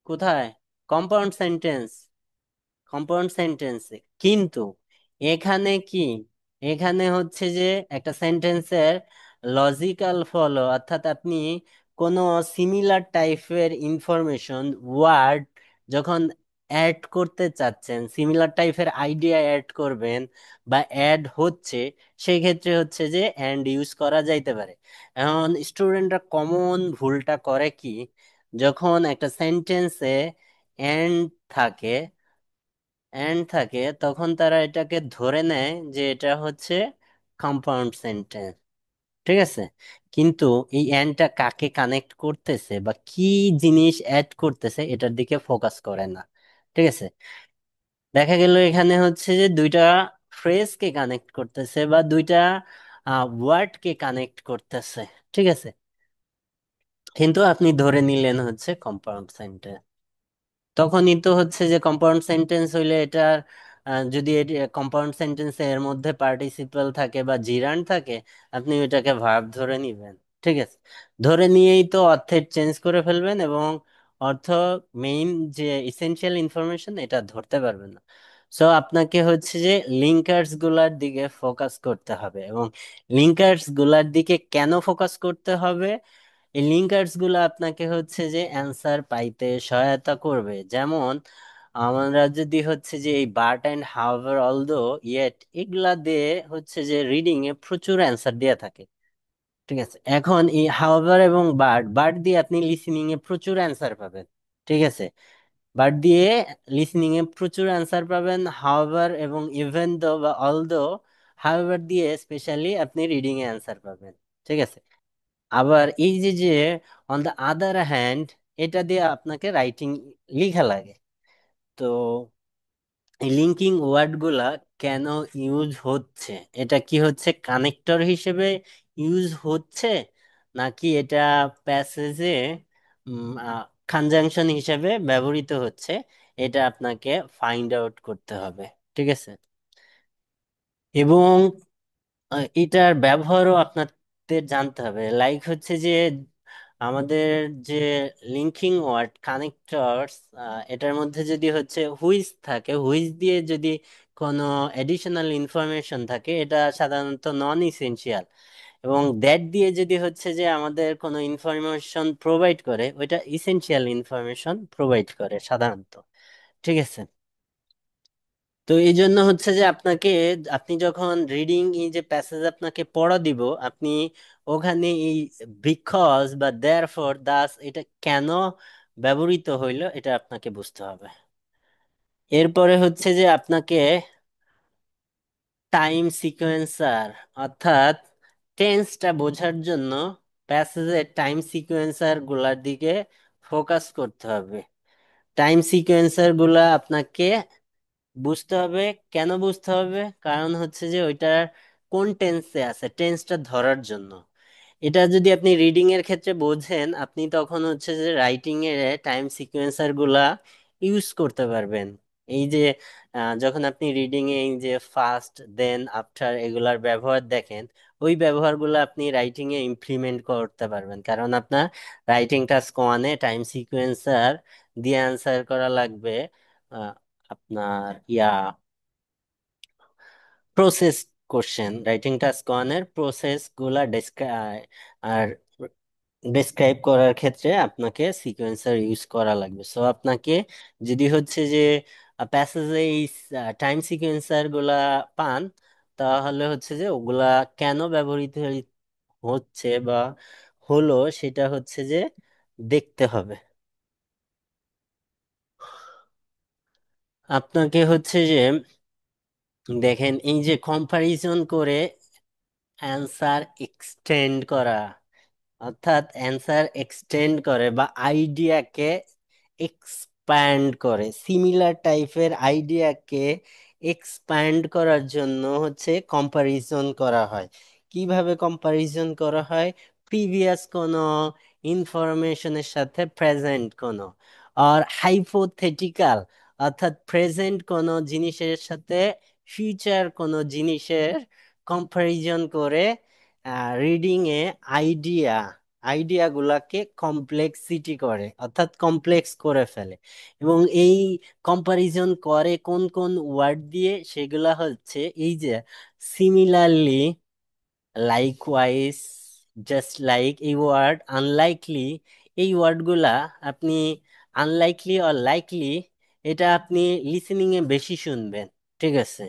কোথায়? কম্পাউন্ড সেন্টেন্স, কম্পাউন্ড সেন্টেন্সে। কিন্তু এখানে কি, এখানে হচ্ছে যে একটা সেন্টেন্সের লজিক্যাল ফলো, অর্থাৎ আপনি কোনো সিমিলার টাইপের ইনফরমেশন ওয়ার্ড যখন অ্যাড করতে চাচ্ছেন, সিমিলার টাইপের আইডিয়া অ্যাড করবেন বা অ্যাড হচ্ছে, সেই ক্ষেত্রে হচ্ছে যে অ্যান্ড ইউজ করা যাইতে পারে। এখন স্টুডেন্টরা কমন ভুলটা করে কি, যখন একটা সেন্টেন্সে এন্ড থাকে, তখন তারা এটাকে ধরে নেয় যে এটা হচ্ছে কম্পাউন্ড সেন্টেন্স। ঠিক আছে, কিন্তু এই অ্যান্ডটা কাকে কানেক্ট করতেছে বা কি জিনিস অ্যাড করতেছে এটার দিকে ফোকাস করে না। ঠিক আছে, দেখা গেল এখানে হচ্ছে যে দুইটা ফ্রেজকে কানেক্ট করতেছে বা দুইটা ওয়ার্ডকে কানেক্ট করতেছে। ঠিক আছে, কিন্তু আপনি ধরে নিলেন হচ্ছে কম্পাউন্ড সেন্টেন্স। তখনই তো হচ্ছে যে কম্পাউন্ড সেন্টেন্স হইলে এটার যদি কম্পাউন্ড সেন্টেন্স এর মধ্যে পার্টিসিপাল থাকে বা জিরান্ড থাকে, আপনি ওইটাকে ভার্ব ধরে নিবেন। ঠিক আছে, ধরে নিয়েই তো অর্থের চেঞ্জ করে ফেলবেন এবং অর্থ মেইন যে ইসেনশিয়াল ইনফরমেশন এটা ধরতে পারবেন না। সো আপনাকে হচ্ছে যে লিঙ্কার্স গুলার দিকে ফোকাস করতে হবে। এবং লিঙ্কার্স গুলার দিকে কেন ফোকাস করতে হবে? এই লিঙ্কার্স গুলো আপনাকে হচ্ছে যে অ্যান্সার পাইতে সহায়তা করবে। যেমন আমরা যদি হচ্ছে যে এই but and however although yet এগুলা দিয়ে হচ্ছে যে রিডিং এ প্রচুর অ্যান্সার দেয়া থাকে। ঠিক আছে, এখন এই হাউএভার এবং বাট বাট দিয়ে আপনি লিসেনিং এ প্রচুর অ্যান্সার পাবেন। ঠিক আছে, বাট দিয়ে লিসেনিং এ প্রচুর অ্যান্সার পাবেন। হাউএভার এবং ইভেন দো বা অলদো, হাউএভার দিয়ে স্পেশালি আপনি রিডিং এ অ্যান্সার পাবেন। ঠিক আছে, আবার এই যে যে অন দ্য আদার হ্যান্ড, এটা দিয়ে আপনাকে রাইটিং লেখা লাগে। তো এই লিঙ্কিং ওয়ার্ড গুলা কেন ইউজ হচ্ছে? এটা কি হচ্ছে কানেক্টর হিসেবে ইউজ হচ্ছে, নাকি এটা প্যাসেজে কনজাংশন হিসেবে ব্যবহৃত হচ্ছে? এটা আপনাকে ফাইন্ড আউট করতে হবে। ঠিক আছে, এবং এটার ব্যবহারও আপনাদের জানতে হবে। লাইক হচ্ছে যে আমাদের যে লিঙ্কিং ওয়ার্ড কানেক্টরস, এটার মধ্যে যদি হচ্ছে হুইজ থাকে, হুইজ দিয়ে যদি কোনো এডিশনাল ইনফরমেশন থাকে, এটা সাধারণত নন ইসেনশিয়াল। এবং দ্যাট দিয়ে যদি হচ্ছে যে আমাদের কোনো ইনফরমেশন প্রোভাইড করে, ওইটা ইসেনশিয়াল ইনফরমেশন প্রোভাইড করে সাধারণত। ঠিক আছে, তো এই জন্য হচ্ছে যে আপনাকে, আপনি যখন রিডিং এই যে প্যাসেজ আপনাকে পড়া দিব, আপনি ওখানে এই বিকজ বা দেয়ারফর দাস এটা কেন ব্যবহৃত হইলো এটা আপনাকে বুঝতে হবে। এরপরে হচ্ছে যে আপনাকে টাইম সিকোয়েন্সার অর্থাৎ টেন্সটা বোঝার জন্য প্যাসেজের টাইম সিকোয়েন্সার গুলার দিকে ফোকাস করতে হবে। টাইম সিকোয়েন্সার গুলা আপনাকে বুঝতে হবে। কেন বুঝতে হবে? কারণ হচ্ছে যে ওইটার কোন টেন্সে আছে, টেন্সটা ধরার জন্য। এটা যদি আপনি রিডিং এর ক্ষেত্রে বোঝেন, আপনি তখন হচ্ছে যে রাইটিং এর টাইম সিকোয়েন্সার গুলা ইউজ করতে পারবেন। এই যে যখন আপনি রিডিং এ এই যে ফার্স্ট দেন আফটার এগুলার ব্যবহার দেখেন, ওই ব্যবহারগুলো আপনি রাইটিং এ ইমপ্লিমেন্ট করতে পারবেন। কারণ আপনার রাইটিং টাস্ক ওয়ানে টাইম সিকোয়েন্সার দিয়ে আনসার করা লাগবে আহ, আপনার প্রসেস কোশ্চেন। রাইটিং টাস্ক ওয়ানের প্রসেস গুলা আর ডেসক্রাইব করার ক্ষেত্রে আপনাকে সিকোয়েন্সার ইউজ করা লাগবে। সো আপনাকে যদি হচ্ছে যে প্যাসেজে এই টাইম সিকোয়েন্সার গুলা পান, তাহলে হচ্ছে যে ওগুলা কেন ব্যবহৃত হচ্ছে বা হলো সেটা হচ্ছে যে দেখতে হবে। আপনাকে হচ্ছে যে দেখেন এই যে কম্পারিজন করে অ্যান্সার এক্সটেন্ড করা, অর্থাৎ অ্যান্সার এক্সটেন্ড করে বা আইডিয়াকে এক্সপ্যান্ড করে, সিমিলার টাইপের আইডিয়াকে এক্সপ্যান্ড করার জন্য হচ্ছে কম্পারিজন করা হয়। কিভাবে কম্পারিজন করা হয়? প্রিভিয়াস কোনো ইনফরমেশনের সাথে প্রেজেন্ট কোনো, আর হাইপোথেটিক্যাল অর্থাৎ প্রেজেন্ট কোনো জিনিসের সাথে ফিউচার কোনো জিনিসের কম্পারিজন করে রিডিং এ আইডিয়া গুলাকে কমপ্লেক্সিটি করে, অর্থাৎ কমপ্লেক্স করে ফেলে। এবং এই কম্পারিজন করে কোন কোন ওয়ার্ড দিয়ে? সেগুলা হচ্ছে এই যে সিমিলারলি, লাইকওয়াইজ, জাস্ট লাইক, এই ওয়ার্ড, আনলাইকলি, এই ওয়ার্ডগুলা আপনি আনলাইকলি আর লাইকলি এটা আপনি লিসেনিং এ বেশি শুনবেন। ঠিক আছে,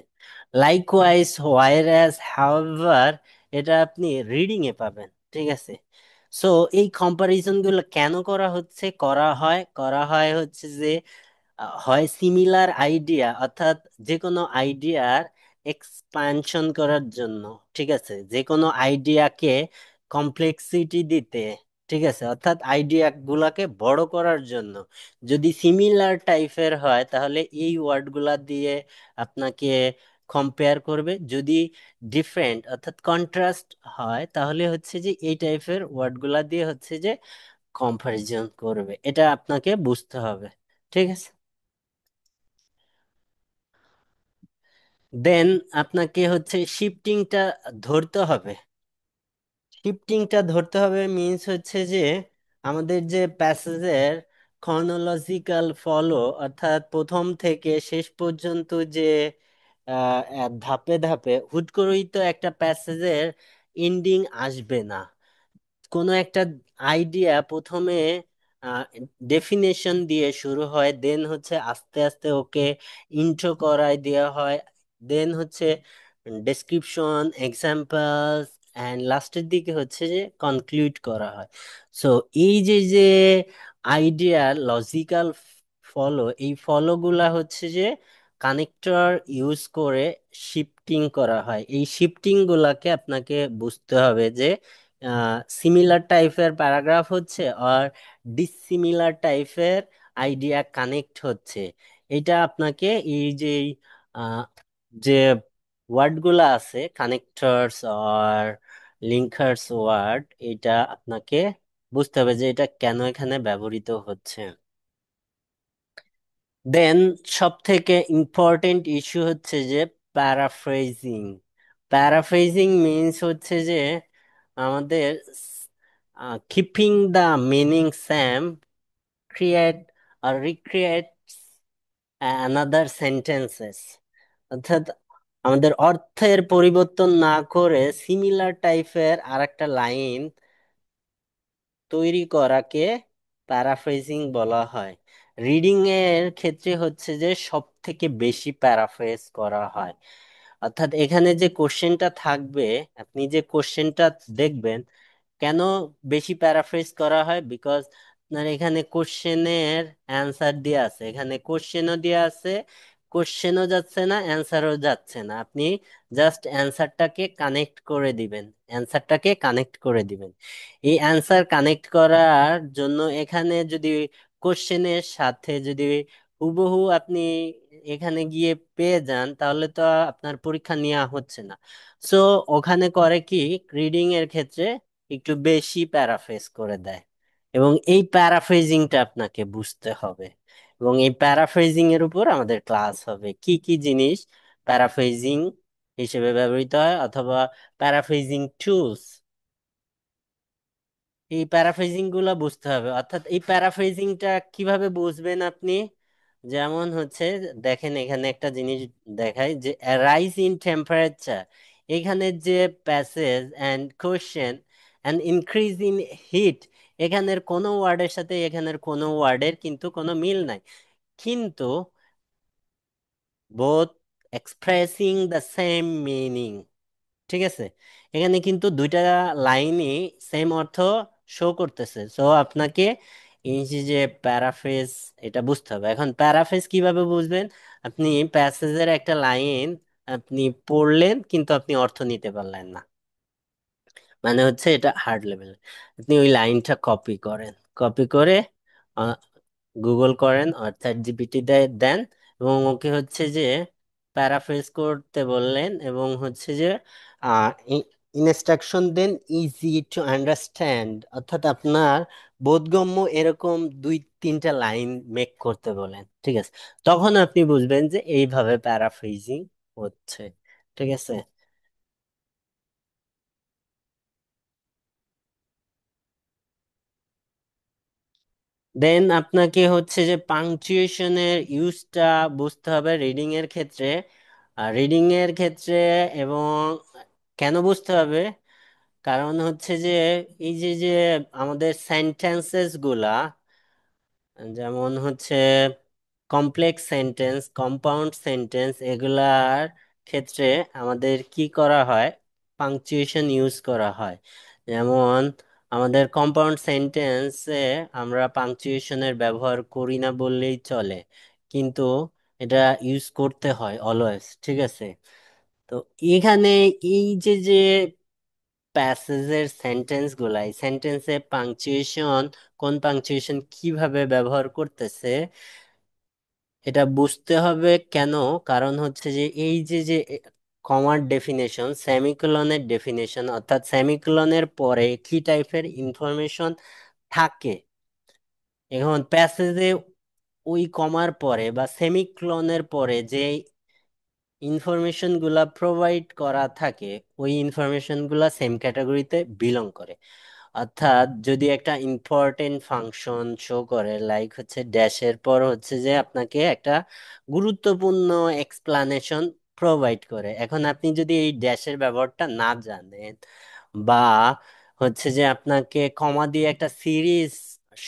লাইকওয়াইজ, হোয়াইরাস, হাউএভার এটা আপনি রিডিং এ পাবেন। ঠিক আছে, সো এই কম্পারিজন গুলো কেন করা হচ্ছে? করা হয় হচ্ছে যে হয় সিমিলার আইডিয়া, অর্থাৎ যে কোনো আইডিয়ার এক্সপানশন করার জন্য, ঠিক আছে, যে কোনো আইডিয়াকে কমপ্লেক্সিটি দিতে, ঠিক আছে, অর্থাৎ আইডিয়া গুলাকে বড় করার জন্য যদি সিমিলার টাইপের হয় তাহলে এই ওয়ার্ডগুলা দিয়ে আপনাকে কম্পেয়ার করবে, যদি ডিফারেন্ট অর্থাৎ কন্ট্রাস্ট হয় তাহলে হচ্ছে যে এই টাইপের ওয়ার্ডগুলা দিয়ে হচ্ছে যে কম্পারিজন করবে। এটা আপনাকে বুঝতে হবে, ঠিক আছে। দেন আপনাকে হচ্ছে শিফটিংটা ধরতে হবে। শিফটিংটা ধরতে হবে মিন্স হচ্ছে যে আমাদের যে প্যাসেজের ক্রনোলজিক্যাল ফলো, অর্থাৎ প্রথম থেকে শেষ পর্যন্ত যে ধাপে ধাপে হুট করেই তো একটা প্যাসেজের এন্ডিং আসবে না। কোনো একটা আইডিয়া প্রথমে ডেফিনেশন দিয়ে শুরু হয়, দেন হচ্ছে আস্তে আস্তে ওকে ইন্ট্রো করায় দেওয়া হয়, দেন হচ্ছে ডেসক্রিপশন, এক্সাম্পলস, অ্যান্ড লাস্টের দিকে হচ্ছে যে কনক্লুড করা হয়। সো এই যে যে আইডিয়ার লজিক্যাল ফলো, এই ফলোগুলা হচ্ছে যে কানেক্টর ইউজ করে শিফটিং করা হয়। এই শিফটিং গুলাকে আপনাকে বুঝতে হবে যে সিমিলার টাইপের প্যারাগ্রাফ হচ্ছে আর ডিসিমিলার টাইপের আইডিয়া কানেক্ট হচ্ছে। এটা আপনাকে এই যে আহ, যে ওয়ার্ডগুলা আছে কানেক্টরস আর লিঙ্কার্স ওয়ার্ড, এটা আপনাকে বুঝতে হবে যে এটা কেন এখানে ব্যবহৃত হচ্ছে। দেন সব থেকে ইম্পর্টেন্ট ইস্যু হচ্ছে যে প্যারাফ্রেজিং। প্যারাফ্রেজিং মিন্স হচ্ছে যে আমাদের keeping the meaning same, create আর রিক্রিয়েট অ্যানাদার সেন্টেন্সেস, অর্থাৎ আমাদের অর্থের পরিবর্তন না করে সিমিলার টাইপের আর একটা লাইন তৈরি করাকে প্যারাফ্রেজিং বলা হয়। রিডিং এর ক্ষেত্রে হচ্ছে যে সব থেকে বেশি প্যারাফ্রেজ করা হয়। অর্থাৎ এখানে যে কোশ্চেনটা থাকবে, আপনি যে কোশ্চেনটা দেখবেন, কেন বেশি প্যারাফ্রেজ করা হয়, বিকজ আপনার এখানে কোশ্চেনের অ্যান্সার দেওয়া আছে, এখানে কোশ্চেনও দেওয়া আছে, কোশ্চেনও যাচ্ছে না, অ্যান্সারও যাচ্ছে না, আপনি জাস্ট অ্যান্সারটাকে কানেক্ট করে দিবেন, অ্যান্সারটাকে কানেক্ট করে দিবেন। এই অ্যান্সার কানেক্ট করার জন্য এখানে যদি কোশ্চেনের সাথে যদি হুবহু আপনি এখানে গিয়ে পেয়ে যান তাহলে তো আপনার পরীক্ষা নেওয়া হচ্ছে না। সো ওখানে করে কি, রিডিং এর ক্ষেত্রে একটু বেশি প্যারাফ্রেজ করে দেয়, এবং এই প্যারাফ্রেজিংটা আপনাকে বুঝতে হবে, এবং এই প্যারাফ্রেজিং এর উপর আমাদের ক্লাস হবে কি কি জিনিস প্যারাফ্রেজিং হিসেবে ব্যবহৃত হয়, অথবা প্যারাফ্রেজিং টুলস, এই প্যারাফ্রেজিং গুলা বুঝতে হবে। অর্থাৎ এই প্যারাফ্রেজিংটা কিভাবে বুঝবেন আপনি, যেমন হচ্ছে দেখেন এখানে একটা জিনিস দেখায় যে রাইজ ইন টেম্পারেচার, এখানে যে passage and question and increase in heat, এখানের কোনো ওয়ার্ডের সাথে এখানের কোনো ওয়ার্ডের কিন্তু কোনো মিল নাই, কিন্তু both expressing the same meaning, ঠিক আছে, এখানে কিন্তু দুইটা লাইনই সেম অর্থ শো করতেছে। সো আপনাকে এই যে প্যারাফ্রেজ, এটা বুঝতে হবে। এখন প্যারাফ্রেজ কিভাবে বুঝবেন, আপনি প্যাসেজের একটা লাইন আপনি পড়লেন কিন্তু আপনি অর্থ নিতে পারলেন না, মানে হচ্ছে এটা হার্ড লেভেল, আপনি ওই লাইনটা কপি করেন, কপি করে গুগল করেন আর চ্যাট জিপিটি দেন, এবং ওকে হচ্ছে যে প্যারাফ্রেজ করতে বললেন, এবং হচ্ছে যে ইনস্ট্রাকশন দেন ইজি টু আন্ডারস্ট্যান্ড, অর্থাৎ আপনার বোধগম্য এরকম দুই তিনটা লাইন মেক করতে বলেন, ঠিক আছে, তখন আপনি বুঝবেন যে এইভাবে প্যারাফ্রেজিং হচ্ছে, ঠিক আছে। দেন আপনাকে হচ্ছে যে পাংচুয়েশনের ইউজটা বুঝতে হবে রিডিং এর ক্ষেত্রে। রিডিং এর ক্ষেত্রে এবং কেন বুঝতে হবে, কারণ হচ্ছে যে এই যে যে আমাদের সেন্টেন্সেস গুলা, যেমন হচ্ছে কমপ্লেক্স সেন্টেন্স, কম্পাউন্ড সেন্টেন্স, এগুলার ক্ষেত্রে আমাদের কি করা হয়, পাংচুয়েশন ইউজ করা হয়। যেমন আমাদের কম্পাউন্ড সেন্টেন্সে আমরা পাংচুয়েশনের ব্যবহার করি না বললেই চলে, কিন্তু এটা ইউজ করতে হয় অলওয়েজ, ঠিক আছে। তো এখানে এই যে প্যাসেজের সেন্টেন্স গুলা, এই সেন্টেন্সে পাংচুয়েশন, কোন পাংচুয়েশন কিভাবে ব্যবহার করতেছে এটা বুঝতে হবে। কেন? কারণ হচ্ছে যে এই যে কমার ডেফিনেশন, সেমিকোলনের ডেফিনেশন, অর্থাৎ সেমিকোলনের পরে কি টাইপের ইনফরমেশন থাকে। এখন প্যাসেজে ওই কমার পরে বা সেমিকোলনের পরে যে ইনফরমেশন গুলা প্রোভাইড করা থাকে, ওই ইনফরমেশন গুলা সেম ক্যাটাগরিতে বিলং করে। অর্থাৎ যদি একটা ইম্পর্টেন্ট ফাংশন শো করে, লাইক হচ্ছে ড্যাশের পর হচ্ছে যে আপনাকে একটা গুরুত্বপূর্ণ এক্সপ্লানেশন প্রোভাইড করে, এখন আপনি যদি এই ড্যাশের ব্যবহারটা না জানেন, বা হচ্ছে যে আপনাকে কমা দিয়ে একটা সিরিজ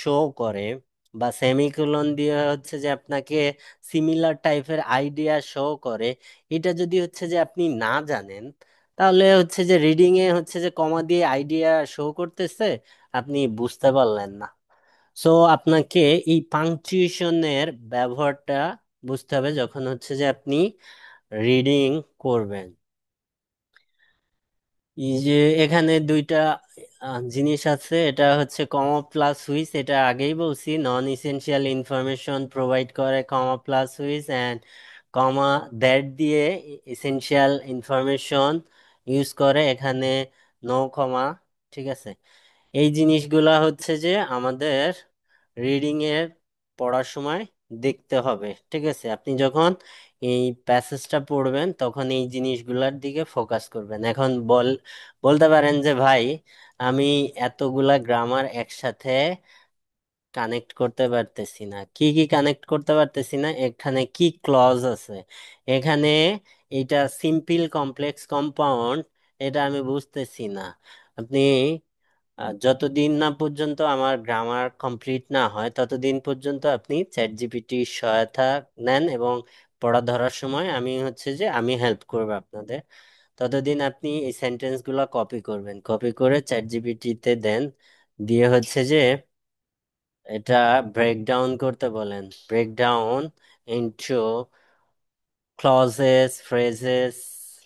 শো করে, বা সেমিকোলন দিয়ে হচ্ছে যে আপনাকে সিমিলার টাইপের আইডিয়া শো করে, এটা যদি হচ্ছে যে আপনি না জানেন, তাহলে হচ্ছে যে রিডিং এ হচ্ছে যে কমা দিয়ে আইডিয়া শো করতেছে, আপনি বুঝতে পারলেন না। সো আপনাকে এই পাংচুয়েশনের ব্যবহারটা বুঝতে হবে যখন হচ্ছে যে আপনি রিডিং করবেন। এই যে এখানে দুইটা জিনিস আছে, এটা হচ্ছে কমা প্লাস হুইচ, এটা আগেই বলছি, নন ইসেনশিয়াল ইনফরমেশন প্রোভাইড করে কমা plus which, and comma that দিয়ে ইসেনশিয়াল ইনফরমেশন ইউজ করে, এখানে নো কমা। ঠিক আছে, এই জিনিসগুলা হচ্ছে যে আমাদের রিডিং এর পড়ার সময় দেখতে হবে। ঠিক আছে, আপনি যখন এই প্যাসেজটা পড়বেন তখন এই জিনিসগুলার দিকে ফোকাস করবেন। এখন বলতে পারেন যে ভাই, আমি এতগুলা গ্রামার একসাথে কানেক্ট করতে পারতেছি না। কি কি কানেক্ট করতে পারতেছি না? এখানে কি ক্লজ আছে, এখানে এটা সিম্পল কমপ্লেক্স কম্পাউন্ড, এটা আমি বুঝতেছি না। আপনি যতদিন না পর্যন্ত আমার গ্রামার কমপ্লিট না হয় ততদিন পর্যন্ত আপনি চ্যাট জিপিটির সহায়তা নেন, এবং পড়া ধরার সময় আমি হচ্ছে যে আমি হেল্প করবো আপনাদের। ততদিন আপনি এই সেন্টেন্স গুলা কপি করবেন, কপি করে চ্যাট জিপিটিতে দেন, দিয়ে হচ্ছে যে এটা ব্রেক ডাউন করতে বলেন, break down into clauses, phrases,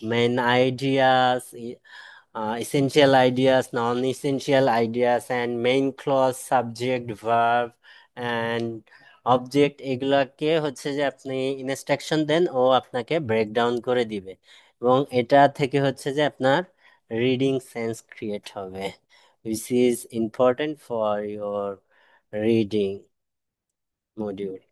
main ideas, essential ideas, non-essential ideas, and main clause, subject, verb, and object, এগুলাকে হচ্ছে যে আপনি ইনস্ট্রাকশন দেন, ও আপনাকে ব্রেক ডাউন করে দিবে, এবং এটা থেকে হচ্ছে যে আপনার রিডিং সেন্স ক্রিয়েট হবে, which is important for your reading module.